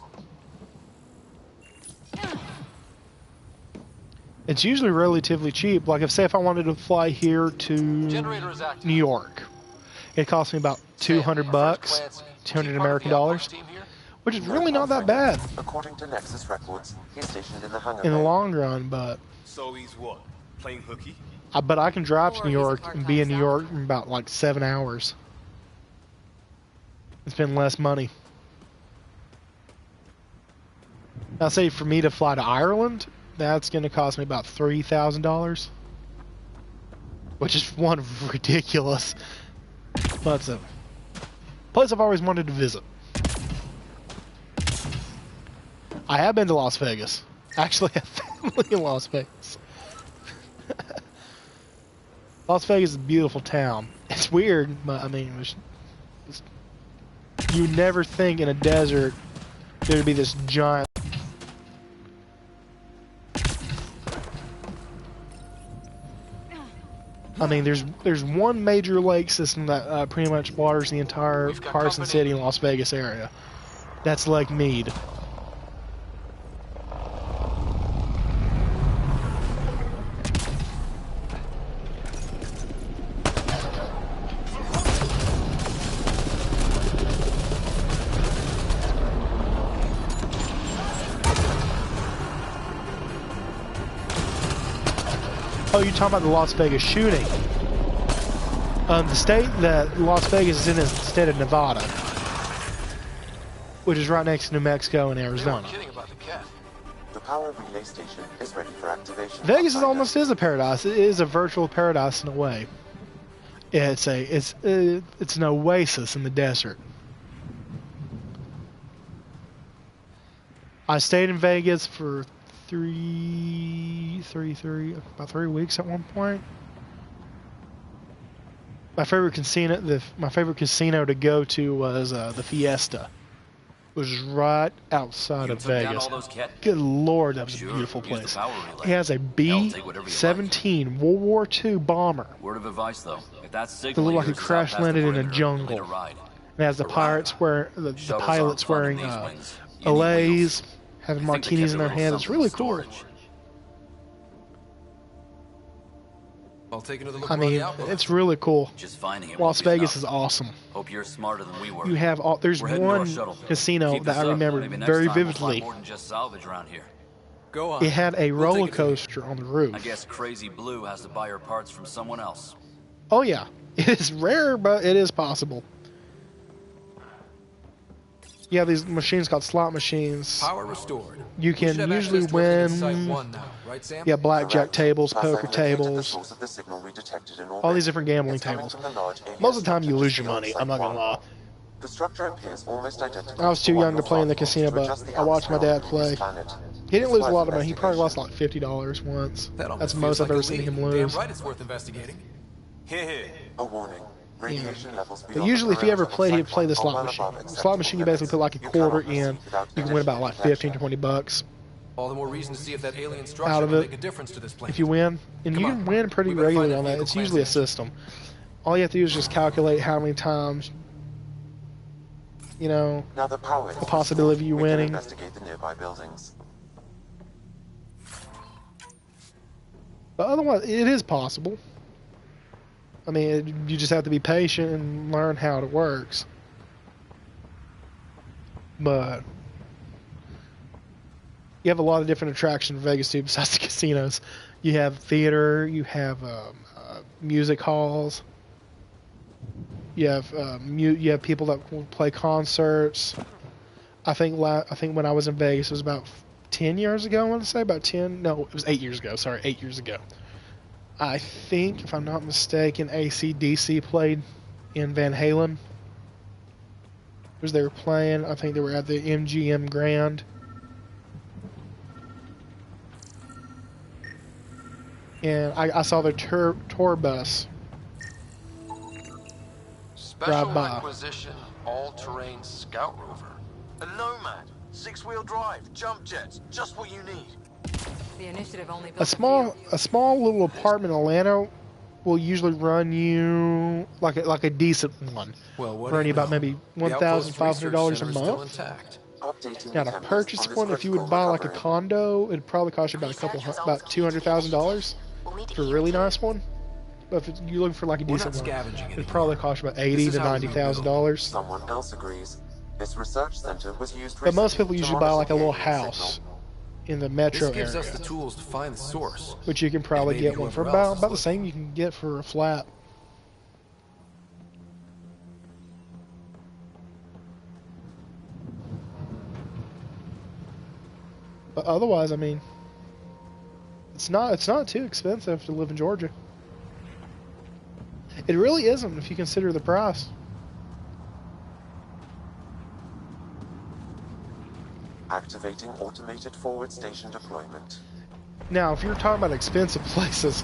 It's usually relatively cheap. Like if I wanted to fly here to New York, it cost me about $200, 200 American dollars, which is really not that bad According to Nexus records, he's stationed in the hangar in the bay. long run. But So he's what? Playing hooky? but I can drive to New York and be in New York in about like 7 hours. It's been less money. I'll say for me to fly to Ireland, that's going to cost me about $3,000, which is one ridiculous. But it's a place I've always wanted to visit. I have been to Las Vegas. Actually, I have family in Las Vegas. Las Vegas is a beautiful town. It's weird, but I mean, you never think in a desert there'd be this giant. I mean, there's one major lake system that pretty much waters the entire Carson City and Las Vegas area. That's Lake Mead. Oh, you're talking about the Las Vegas shooting. The state that Las Vegas is in is the state of Nevada, which is right next to New Mexico and Arizona. power relay station is ready for activation. Vegas is almost is a paradise. It is a virtual paradise in a way. It's an oasis in the desert. I stayed in Vegas for about 3 weeks at one point. My favorite casino to go to was the Fiesta. It was right outside of Vegas. Good Lord, that was a beautiful place. It has a B-17 World War II bomber. Word of advice, though. If that It signal looked like it yours is out crash past the landed in a perimeter, jungle. lead a ride. It has the pilots wearing allays, having martinis in their hands. It's really cool. I'll take another look I around the mean, outpost. it's really cool. Just finding it Las won't be Vegas enough. is awesome. Hope you're smarter than we were. You have all. There's We're heading to our one shuttle. casino Keep that this I up. remember Maybe next very time we'll vividly. find more than just salvage around here. Go on. It had a We'll roller take it from here. coaster on the roof. I guess Crazy Blue has to buy her parts from someone else. Oh yeah, it's rare, but it is possible. You have these machines called slot machines. Power restored. You We should can have usually access to everything in win. Site 1 now, right, Sam? Yeah, blackjack tables, Plus, poker I've located the tables, source of the signal we detected in all orbit. these different gambling It's coming tables. from the large AES Most of the time, you structure lose your beyond money. Site I'm not gonna 1. lie. The structure appears almost identical. I was too to young one to play in the you'll casino, find to but adjust the I watched my atmosphere dad on play. this planet. He didn't It's lose a worth lot of money. He probably lost investigation. like $50 once. That almost That's the feels most I've like a ever seen lead. him Damn lose. right, it's worth investigating. Here. A warning. Radiation levels But beyond usually, the if you ever perimeter of played, he'd Site play the 1 slot are machine. well above The slot machine, you basically put like a acceptable quarter limits. You in. cannot proceed You can win about like without 15 to 20 bucks All the more reason to see if that alien structure out of will it make a difference to this planet. if you win. And you can win pretty We better find regularly that on that. vehicle It's plans usually a in. system. All you have to do is just calculate how many times, you know, Now the power is the possibility of you restored. We can winning. investigate the nearby buildings. But otherwise, it is possible. I mean, you just have to be patient and learn how it works. But you have a lot of different attractions in Vegas too, besides the casinos. You have theater, you have music halls, you have you have people that will play concerts. I think when I was in Vegas, it was about 10 years ago. I want to say about 10. No, it was 8 years ago. Sorry, 8 years ago. I think, if I'm not mistaken, AC/DC played in Van Halen. Because they were playing, I think they were at the MGM Grand. And I saw their tour bus Special drive by. requisition, all-terrain scout rover. A Nomad. 6-wheel drive. Jump jets. Just what you need. The initiative only built A small little apartment in Atlanta will usually run you like a decent one. Well, what run do you you about know? maybe The Outpost $1,500 a Research Center is still month. intact. Updating Now to attempts purchase on this one, if you would critical buy like a recovery. condo, it'd probably cost you about about $200,000 for a really nice one. But if you're looking for like a We're decent not one, scavenging it'd anymore. probably cost you about $80,000 This to is how we rebuild. $90,000. Someone else agrees. This research center was used But most recently people to usually buy monitor like a the little alien house signal. in the metro This gives area, us the tools to find the source. which you can probably maybe get one for whoever else is about the looking. same you can get for a flat. But otherwise, I mean, it's not too expensive to live in Georgia. It really isn't if you consider the price. Activating automated forward station deployment. Now, if you're talking about expensive places,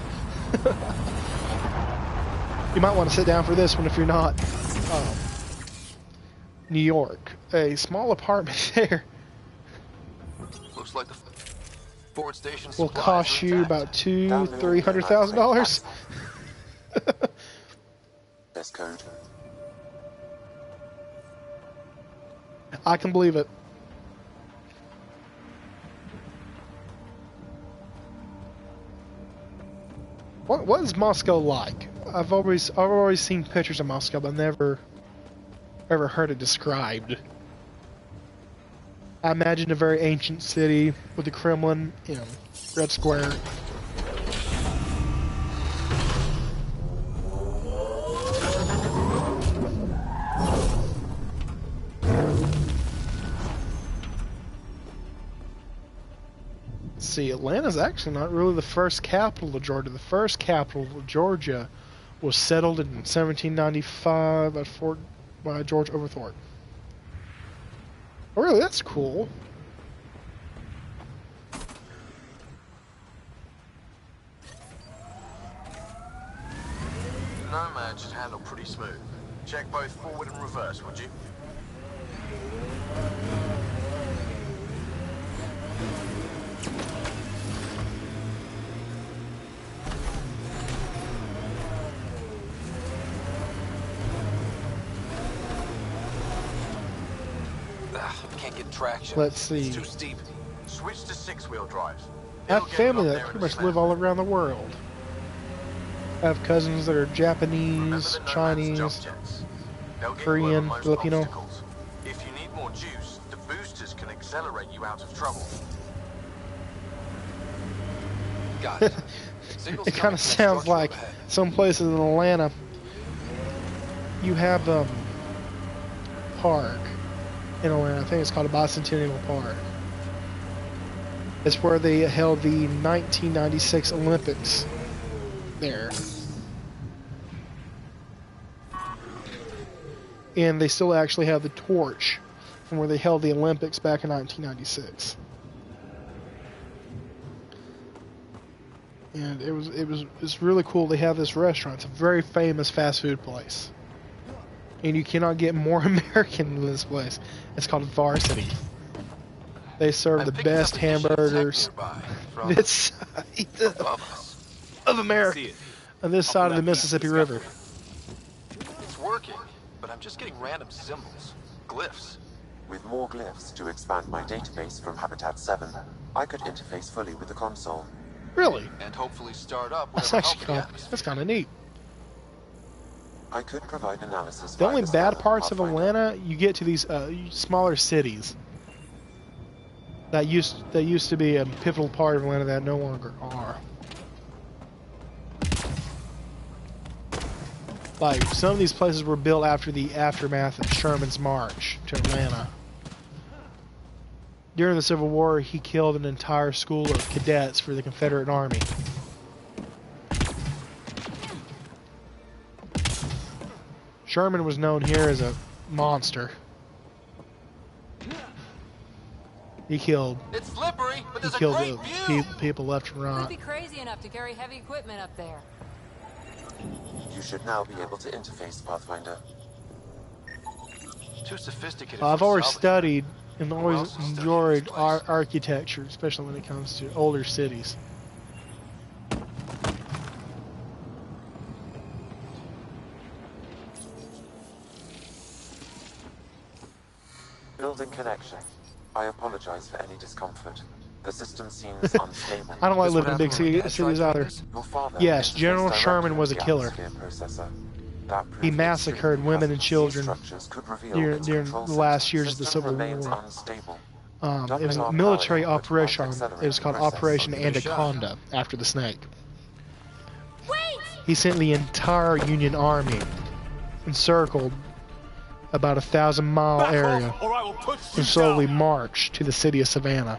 you might want to sit down for this one if you're not. New York, a small apartment there Looks like the forward station will supplies cost are you intact. about $200,000-300,000. This code. I can believe it. What is Moscow like? I've always seen pictures of Moscow, but never ever heard it described. I imagine a very ancient city with the Kremlin, you know, Red Square. see, Atlanta's actually not really the first capital of Georgia. The first capital of Georgia was settled in 1795 by George Overthorpe. Oh, really? That's cool. Nomad should handle pretty smooth. Check both forward and reverse, would you? Can't get traction. Let's see. It's too steep. Switch to 6-wheel drive. I have family that pretty much live all around the world. I have cousins that are Japanese, Chinese, Korean, Filipino. If you need more juice, the boosters can accelerate you out of trouble. Got it. It kind of sounds like some places in Atlanta. You have park in Atlanta. I think it's called a Bicentennial Park. It's where they held the 1996 Olympics there. And they still actually have the torch from where they held the Olympics back in 1996. And it's really cool. They have this restaurant. It's a very famous fast food place. And you cannot get more American than this place. It's called Varsity. They serve the best hamburgers this side of America, on this side of the Mississippi River. It's working, but I'm just getting random symbols, glyphs. With more glyphs to expand my database from Habitat 7, I could interface fully with the console. Really? And hopefully start up That's whatever actually helps the that's kind of neat. I could provide analysis. The only bad parts of Atlanta, you get to these smaller cities that used to be a pivotal part of Atlanta that no longer are. Like, some of these places were built after the aftermath of Sherman's march to Atlanta. During the Civil War, he killed an entire school of cadets for the Confederate Army. Sherman was known here as a monster. He killed people left and right. Be crazy enough to carry heavy equipment up there. You should now be able to interface, Pathfinder. Too sophisticated. I've always studied and always enjoyed architecture, especially when it comes to older cities. Building connection. I apologize for any discomfort. The system seems unstable. I don't like living in big cities either. Yes, General Sherman was a killer. He massacred women and children during the last years of the Civil War. It was a military operation. It was called Operation Anaconda, after the snake. He sent the entire Union Army, encircled about a 1,000-mile area, and slowly marched to the city of Savannah,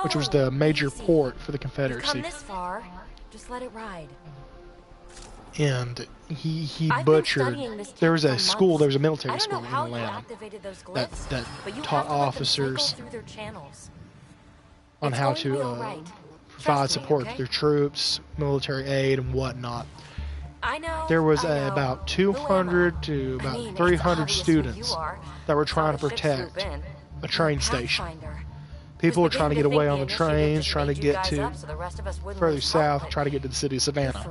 which was the major port for the Confederacy. Come this far, just let it ride. And he butchered. There was a school. There was a military school in Atlanta that taught officers on how to provide support for their troops, military aid, and whatnot. There was about 200 to about 300 students that were trying to protect a train station. People were trying to get away on the trains, trying to get to further south, trying to get to the city of Savannah.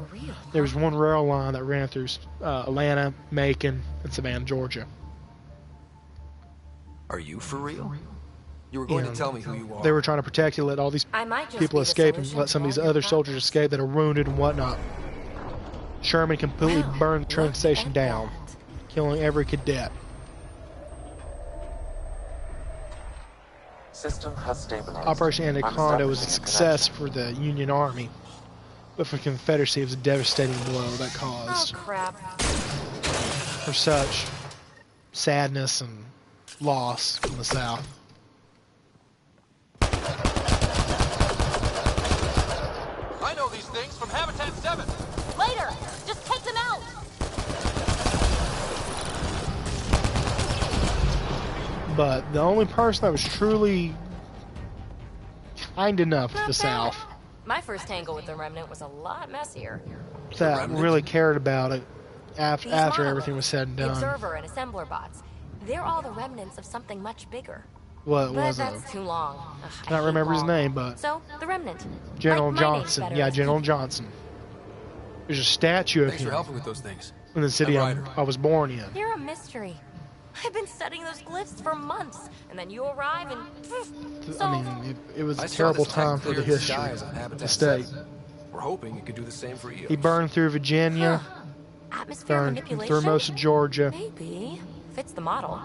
There was one rail line that ran through Atlanta, Macon, and Savannah, Georgia. Are you for real? You were going to tell me who you are. They were trying to protect you, let all these people escape, and let some of these other soldiers escape that are wounded and whatnot. Sherman completely burned the train station down, killing every cadet. System has stabilized. Operation Anaconda was a success for the Union Army, but for the Confederacy it was a devastating blow that caused for such sadness and loss in the South. things from Habitat 7. Later! Just take them out! But the only person that was truly kind enough to the South My first tangle with the Remnant was a lot messier. that really cared about it after monoliths, everything was said and the done. Observer and Assembler bots. They're all the remnants of something much bigger. What But was it? that's too long. Ugh, I don't remember his name, but So, the Remnant. General My name's Johnson. better Yeah, as General people. Johnson. There's a statue of Thanks for him helping with those things. in the city And Ryder. I was born in. You're a mystery. I've been studying those glyphs for months, and then you arrive and... I mean, it was I a saw terrible this tech time for the clear the history skies on of the Habitat state. 7. We're hoping it could do the same for you. He burned through Virginia, Atmosphere burned manipulation? through most of Georgia, Maybe. Fits the model.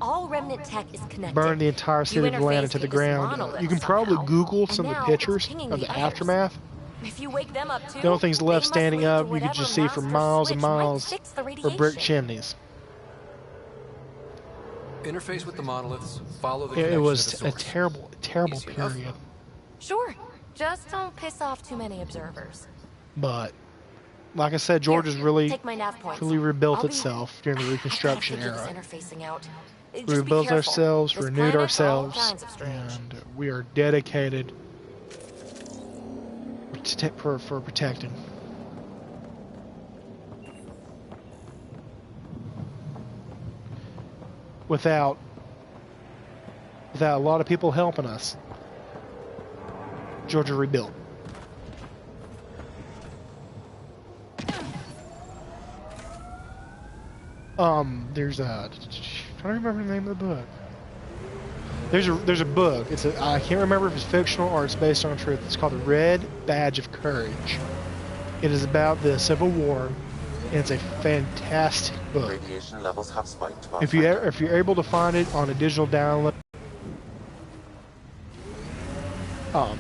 All Remnant tech is connected. burned the entire You city of Atlanta interfaced to the with this ground. monolith You can probably somehow, Google and some of the now pictures it's pinging of the others. aftermath. If you wake them up too, The only things they left must standing lead to up, you could whatever just see for master miles and switch might miles, fix the were brick radiation. chimneys. Interface with the monoliths, follow the It connection was to the a source. terrible, terrible Easy enough. period. Sure. Just don't piss off too many observers. But, like I said, Georgia's really, Take my nav points. really rebuilt I'll be- itself during the Reconstruction I gotta figure era. this interfacing out. We Just be rebuilt careful. ourselves, This renewed planet's all ourselves, kinds of strange. and we are dedicated for protecting. Without a lot of people helping us, Georgia rebuilt. There's a, I don't remember the name of the book. There's a book. I can't remember if it's fictional or it's based on truth. It's called The Red Badge of Courage. It is about the Civil War, and it's a fantastic book. Radiation levels have spiked. If you're able to find it on a digital download,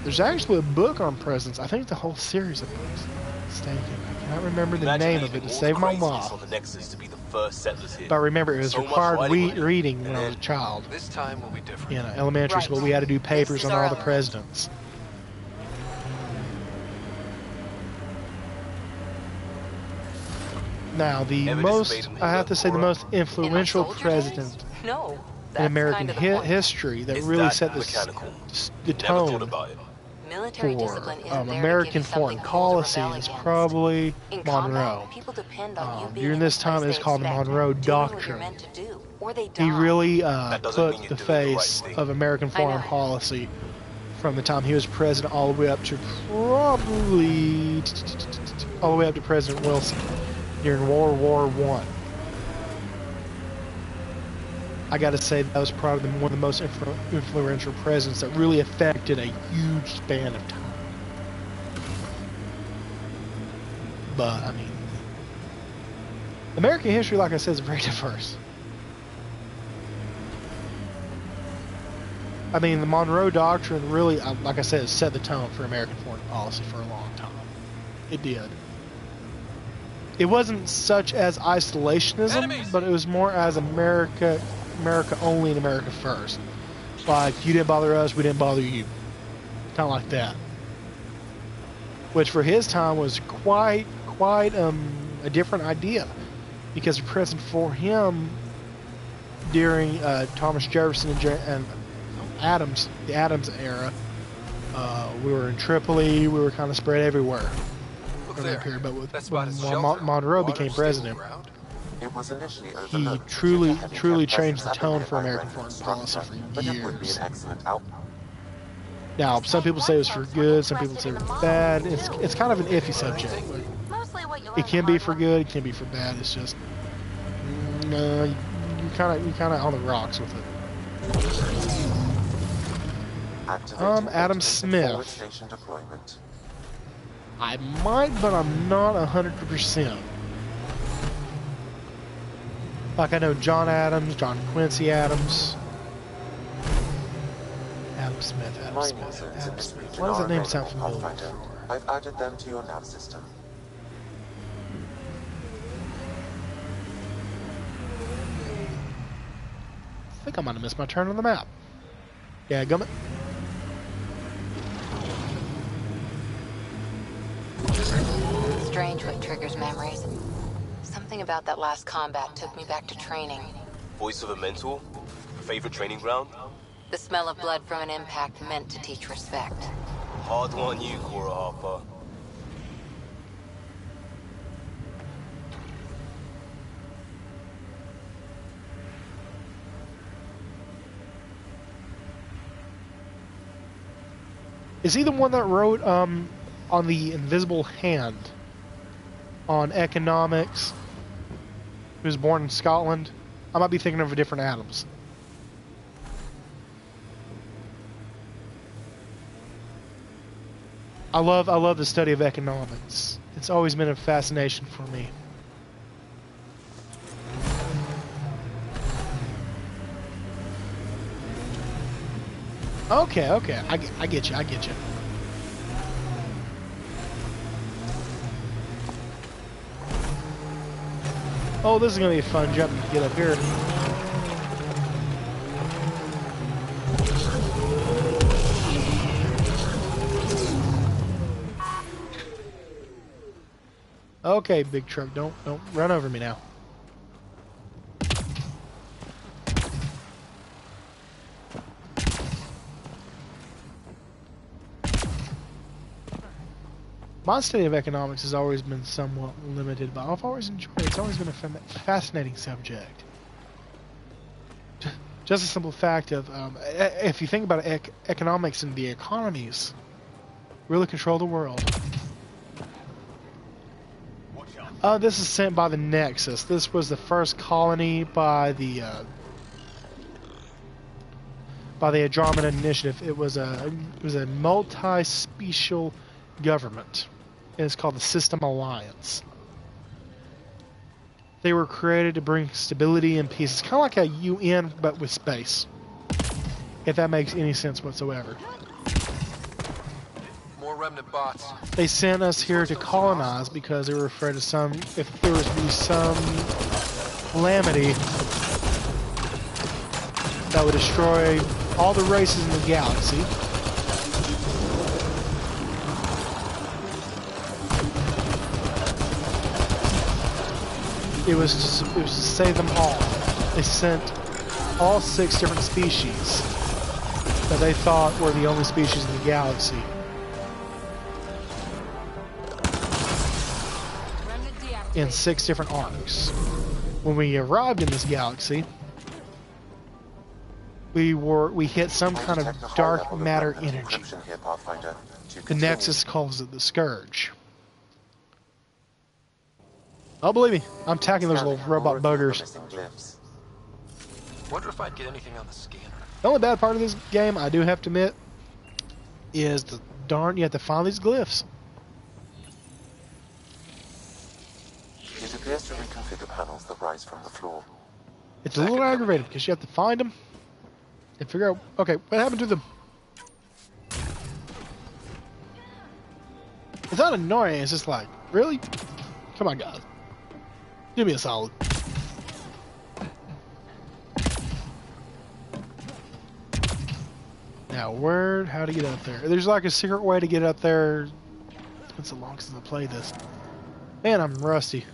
there's actually a book on presents. I think it's a whole series of books. Mistaken. I cannot remember the name of it to save my mom. On the Nexus to be the first settlers here. But I remember it was So much required writing on it. reading when I was a child. This time will be different. In elementary school, we had to do papers on all the presidents. Now, I have to say, the most influential president No. in American history that really set the tone Military for discipline isn't there to give American you foreign something cold to policy rebel is against. probably In Monroe. combat, people depend on you being During in this the time, place it's they called the expect, Monroe doing what you're Doctrine. meant to do, or they He die. really doesn't put mean the you're doing the face right thing. of American I know. foreign policy from the time he was president all the way up to probably all the way up to President Wilson during World War I. I got to say that was probably one of the most influential presidents that really affected a huge span of time. But I mean, American history, like I said, is very diverse. I mean, the Monroe Doctrine really, like I said, set the tone for American foreign policy for a long time. It did. It wasn't such as isolationism, but it was more as America only and America first. Like, you didn't bother us, we didn't bother you. Kind of like that. Which for his time was quite a different idea. Because the president for him during Thomas Jefferson and Adams, the Adams era, we were in Tripoli, we were kind of spread everywhere. Look For there. that period. But with, That spot is when shelter. Monroe Water, became stable president, ground. It was initially he overlooked. truly changed the tone for Having American foreign policy for but it would be years. an excellent outcome. Now, some people say it was for good, some people say it was bad. It's kind of an iffy subject. Like, Mostly what you it can be for good, it can be for bad. It's just you kind of on the rocks with it. Activating Adam automated Smith. forward station deployment. I might, but I'm not 100%. Like I know John Adams, John Quincy Adams, Adam Smith, Adam Mining Smith, zones in Adam this Smith. region Why does are that name sound available, familiar? Pathfinder. I've added them to your nav system. I think I might have missed my turn on the map. Yeah, gummit. Strange what triggers memories. Something about that last combat took me back to training. Voice of a mentor? Favorite training ground? The smell of blood from an impact meant to teach respect. Hard on you, Cora Harper. Is he the one that wrote on the Invisible Hand on economics? He was born in Scotland. I might be thinking of a different Adams. I love the study of economics. It's always been a fascination for me. Okay, I get you. Oh, this is gonna be a fun jump to get up here. Okay, big truck, don't run over me now. My study of economics has always been somewhat limited, but I've always enjoyed it. It's always been a fascinating subject. Just a simple fact of, if you think about it, economics and the economies really control the world. This is sent by the Nexus. This was the first colony by the Andromeda Initiative. It was a multi-special government. And it's called the System Alliance. They were created to bring stability and peace. It's kind of like a UN, but with space. If that makes any sense whatsoever. More remnant bots. They sent us here to colonize because they were afraid of if there was to be some calamity that would destroy all the races in the galaxy. It was to save them all. They sent all 6 different species that they thought were the only species in the galaxy. In 6 different arcs. When we arrived in this galaxy, we hit some kind of dark matter energy. The Nexus calls it the Scourge. Oh, believe me, I'm attacking those little robot buggers. Wonder if I'd get anything on the scanner. The only bad part of this game, I do have to admit, is the darn you have to find these glyphs. It appears to reconfigure panels that rise from the floor. It's a little aggravating because you have to find them and figure out, okay, what happened to them? It's not annoying, it's just like, really? Come on, guys. Give me a solid. Now, how to get up there? There's like a secret way to get up there. It's been so long since I played this. Man, I'm rusty.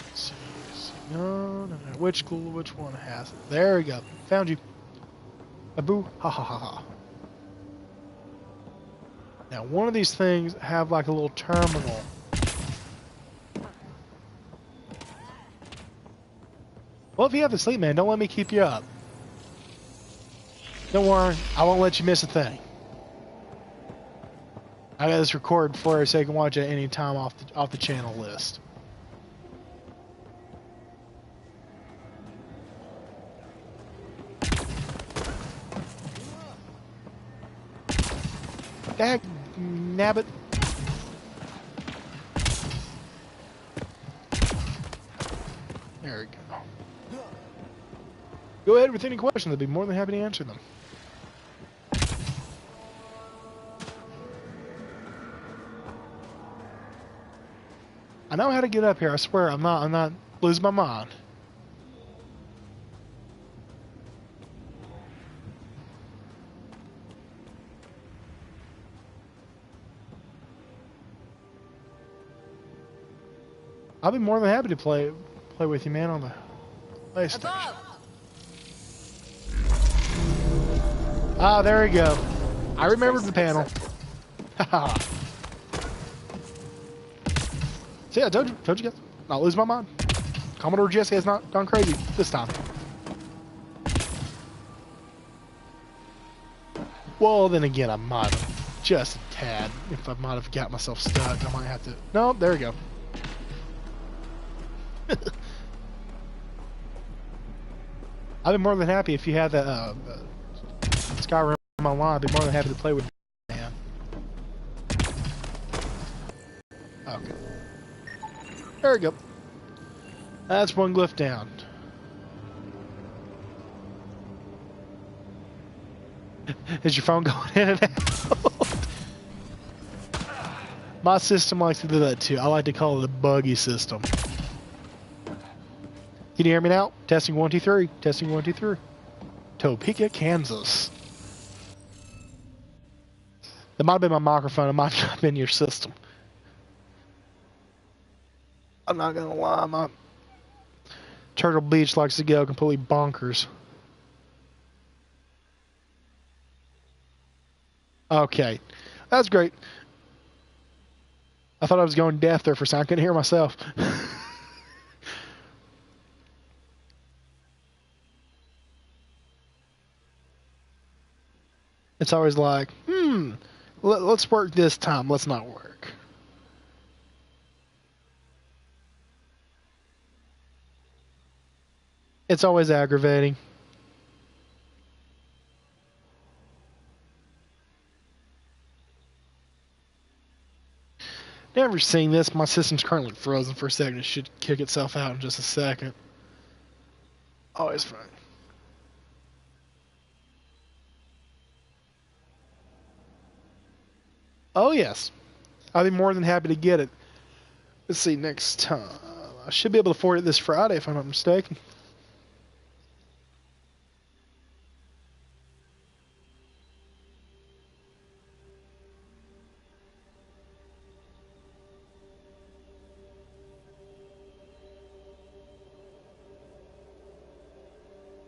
Let's see. No. Which one has it? There we go. Found you. Abu. Ha ha ha ha. Now, one of these things have like a little terminal. Well, if you have to sleep, man, don't let me keep you up. Don't worry, I won't let you miss a thing. I got this recorded for you so you can watch it at any time off the channel list. Dag nabbit. There we go. Go ahead with any questions. I'd be more than happy to answer them. I know how to get up here. I swear, I'm not losing my mind. I'll be more than happy to play with you, man, on the PlayStation. Ah, there we go. I remembered the panel. Haha. See, I told you guys. Not lose my mind. Commodore Jesse has not gone crazy this time. Well, then again, I might have. Just a tad. If I might have got myself stuck, I might have to... No, there we go. I'd be more than happy if you had that Skyrim online. I'd be more than happy to play with you, man. Okay. There we go. That's one glyph down. Is your phone going in and out? My system likes to do that too. I like to call it a buggy system. Can you hear me now? Testing 1 2 3. Testing 1 2 3. Topeka, Kansas. That might have been my microphone. It might not have been your system. I'm not gonna lie, my Turtle Beach likes to go completely bonkers. Okay, that's great. I thought I was going deaf there for a second. I couldn't hear myself. It's always like, let's work this time. Let's not work. It's always aggravating. Never seen this. My system's currently frozen for a second. It should kick itself out in just a second. Always fine. Oh, yes. I'd be more than happy to get it. Let's see, next time. I should be able to afford it this Friday, if I'm not mistaken.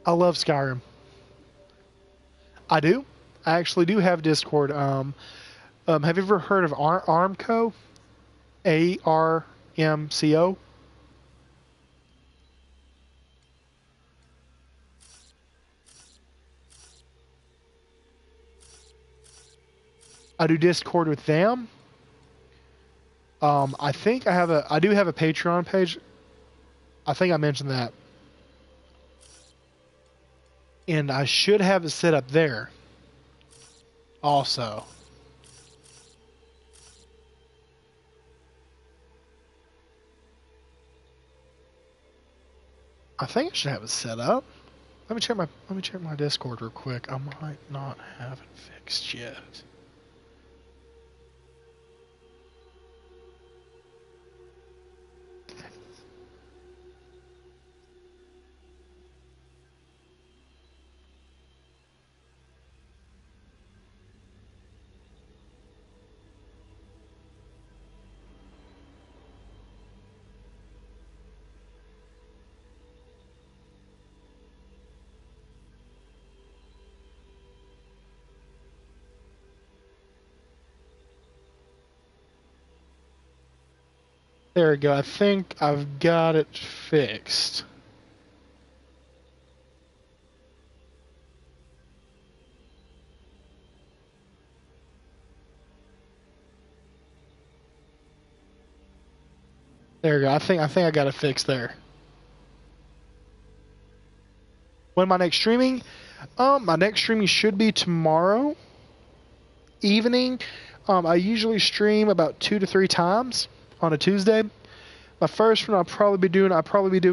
I love Skyrim. I do. I actually do have Discord. Have you ever heard of Armco? ARMCO? I do Discord with them. I think I do have a Patreon page. I think I mentioned that. And I should have it set up there. Also. I think I should have it set up. Let me check my Discord real quick. I might not have it fixed yet. There we go. I think I've got it fixed. There we go. I think I got it fixed there. When am I next streaming? My next streaming should be tomorrow evening. I usually stream about 2 to 3 times on a Tuesday. My first one I'll probably be doing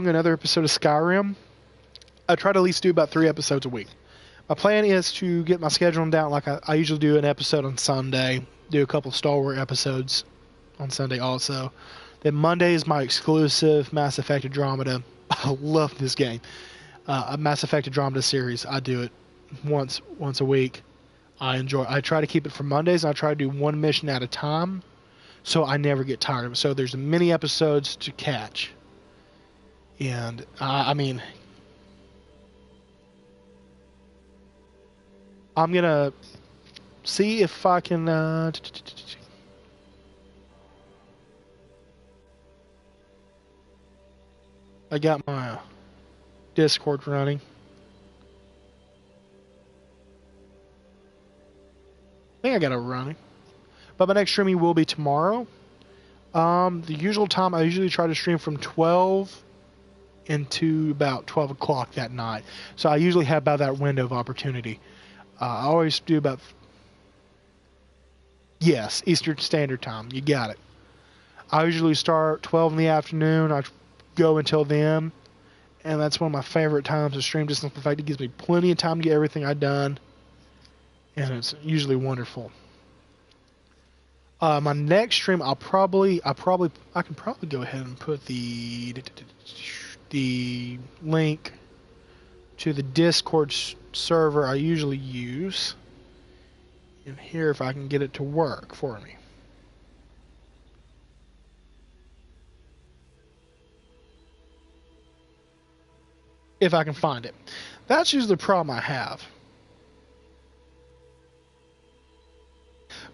another episode of Skyrim. I try to at least do about 3 episodes a week. My plan is to get my schedule down like I usually do an episode on Sunday, do a couple Star Wars episodes on Sunday also. Then Monday is my exclusive Mass Effect Andromeda. I love this game. A Mass Effect Andromeda series. I do it once a week. I try to keep it for Mondays. I try to do one mission at a time so I never get tired of it. So there's many episodes to catch, and I mean, I'm gonna see if I can. I got my Discord running. I think I got it running. But my next streaming will be tomorrow. The usual time, I usually try to stream from 12 into about 12 o'clock that night. So I usually have about that window of opportunity. I always do about... Yes, Eastern Standard Time. You got it. I usually start 12 in the afternoon. I go until then. And that's one of my favorite times to stream, just in the fact it gives me plenty of time to get everything I've done. And it's usually wonderful. My next stream, I can probably go ahead and put the link to the Discord server I usually use in here if I can get it to work for me. If I can find it. That's usually the problem I have.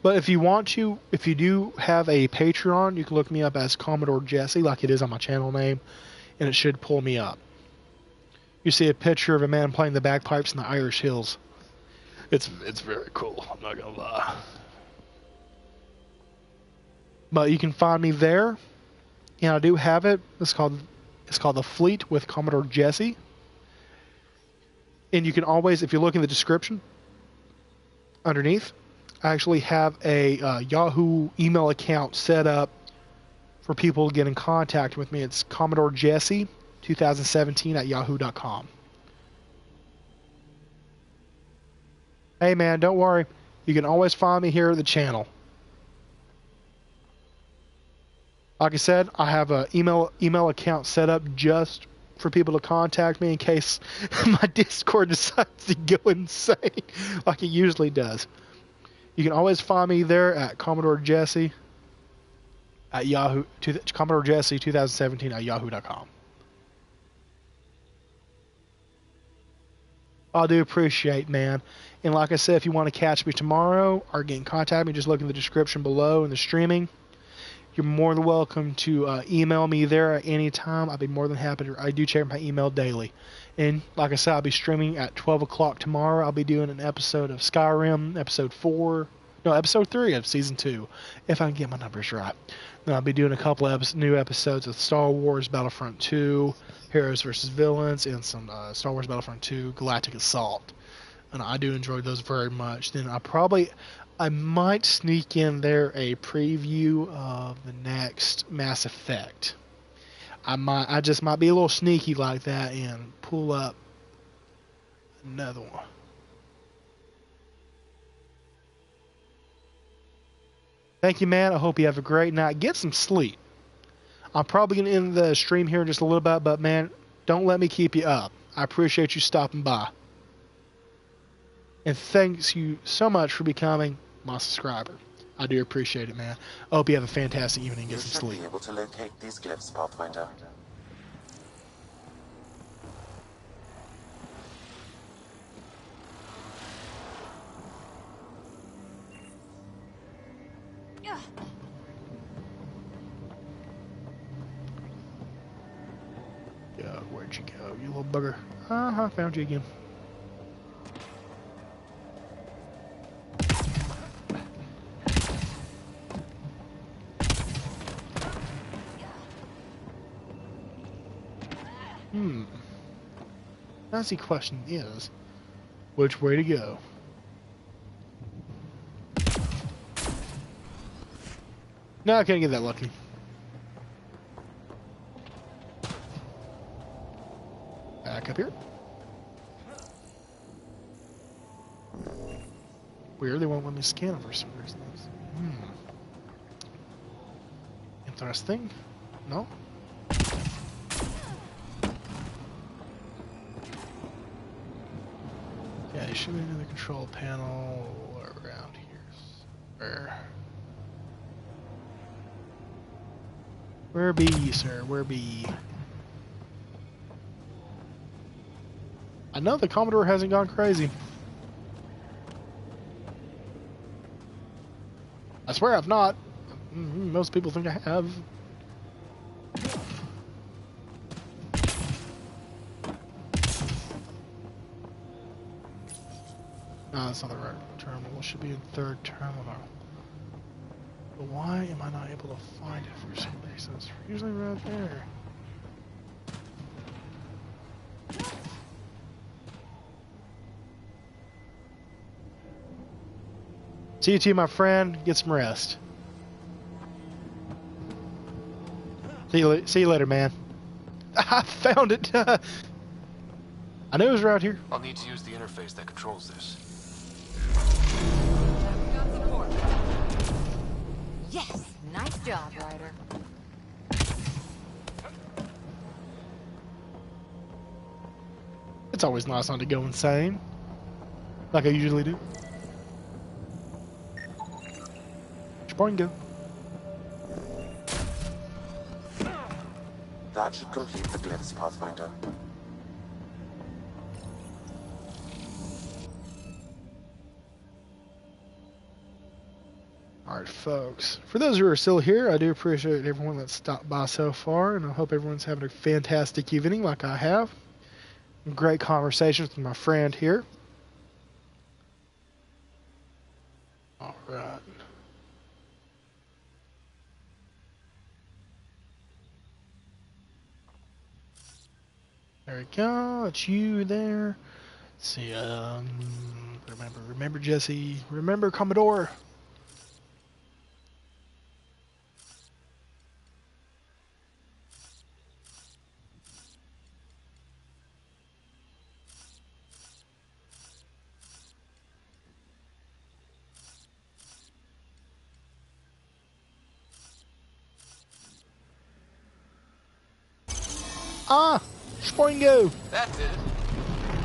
But if you want to, if you do have a Patreon, you can look me up as Commodore Jesse, like it is on my channel name, and it should pull me up. You see a picture of a man playing the bagpipes in the Irish Hills. It's very cool, I'm not gonna lie. But you can find me there, and I do have it. It's called The Fleet with Commodore Jesse. And you can always, if you look in the description underneath, I actually have a Yahoo email account set up for people to get in contact with me. It's Commodore Jesse 2017 at yahoo.com. Hey man, don't worry. You can always find me here at the channel. Like I said, I have an email account set up just for people to contact me in case my Discord decides to go insane like it usually does. You can always find me there at Commodore Jesse at Commodore Jesse 2017 at yahoo.com. I do appreciate, man. And like I said, if you want to catch me tomorrow or get in contact with me, just look in the description below in the streaming. You're more than welcome to email me there at any time. I'd be more than happy to. I do check my email daily. And like I said, I'll be streaming at 12 o'clock tomorrow. I'll be doing an episode of Skyrim, episode 3 of Season 2, if I can get my numbers right. Then I'll be doing a couple of new episodes of Star Wars Battlefront 2, Heroes vs. Villains, and some Star Wars Battlefront 2 Galactic Assault. And I do enjoy those very much. Then I might sneak in there a preview of the next Mass Effect. I just might be a little sneaky like that and pull up another one. Thank you, man. I hope you have a great night. Get some sleep. I'm probably going to end the stream here in just a little bit, but man, don't let me keep you up. I appreciate you stopping by. And thanks you so much for becoming my subscriber. I do appreciate it, man. I hope you have a fantastic evening. Get some sleep. You should be able to locate these glyphs, Pathfinder. Where'd you go, you little bugger? Found you again. Now the question is, which way to go? No, I can't get that lucky. Back up here. Weird, they won't let me scan for some reason. Interesting. No? Yeah, it should be in the control panel around here. Where? Where be ye, sir? Where be ye? I know the Commodore hasn't gone crazy. I swear I've not. Most people think I have. No, that's not the right terminal. It should be in third terminal. But why am I not able to find it for some reason? It's usually right there. See you, too, my friend. Get some rest. See you later, man. I found it. I knew it was right here. I'll need to use the interface that controls this. Yes! Nice job, Ryder. It's always nice not to go insane. Like I usually do. Go. That should complete the glyphs, Pathfinder. Alright, folks. For those who are still here, I do appreciate everyone that's stopped by so far, and I hope everyone's having a fantastic evening like I have. Great conversations with my friend here. Alright. There we go. It's you there. Let's see. Remember Jesse. Remember Commodore. Ah, Springo. That's it.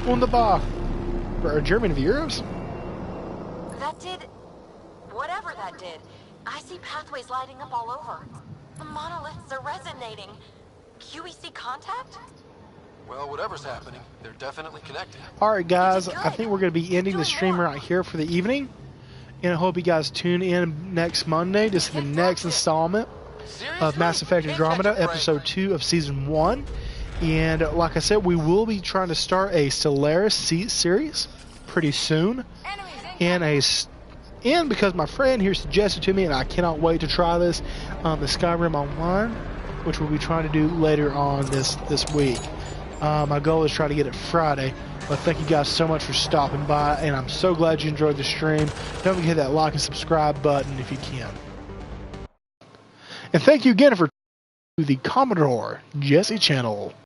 Wunderbar. For a German of Euros? That did... whatever that did. I see pathways lighting up all over. The monoliths are resonating. QEC contact? Well, whatever's happening, they're definitely connected. Alright guys, I think we're going to be ending the stream right here for the evening. And I hope you guys tune in next Monday to see the next installment of Mass Effect Andromeda, Episode 2 of Season 1. And like I said, we will be trying to start a Stellaris series pretty soon. And because my friend here suggested to me, and I cannot wait to try this, the Skyrim Online, which we'll be trying to do later on this week. My goal is to try to get it Friday. But thank you guys so much for stopping by, and I'm so glad you enjoyed the stream. Don't forget to hit that like and subscribe button if you can. And thank you again for the Commodore Jesse channel.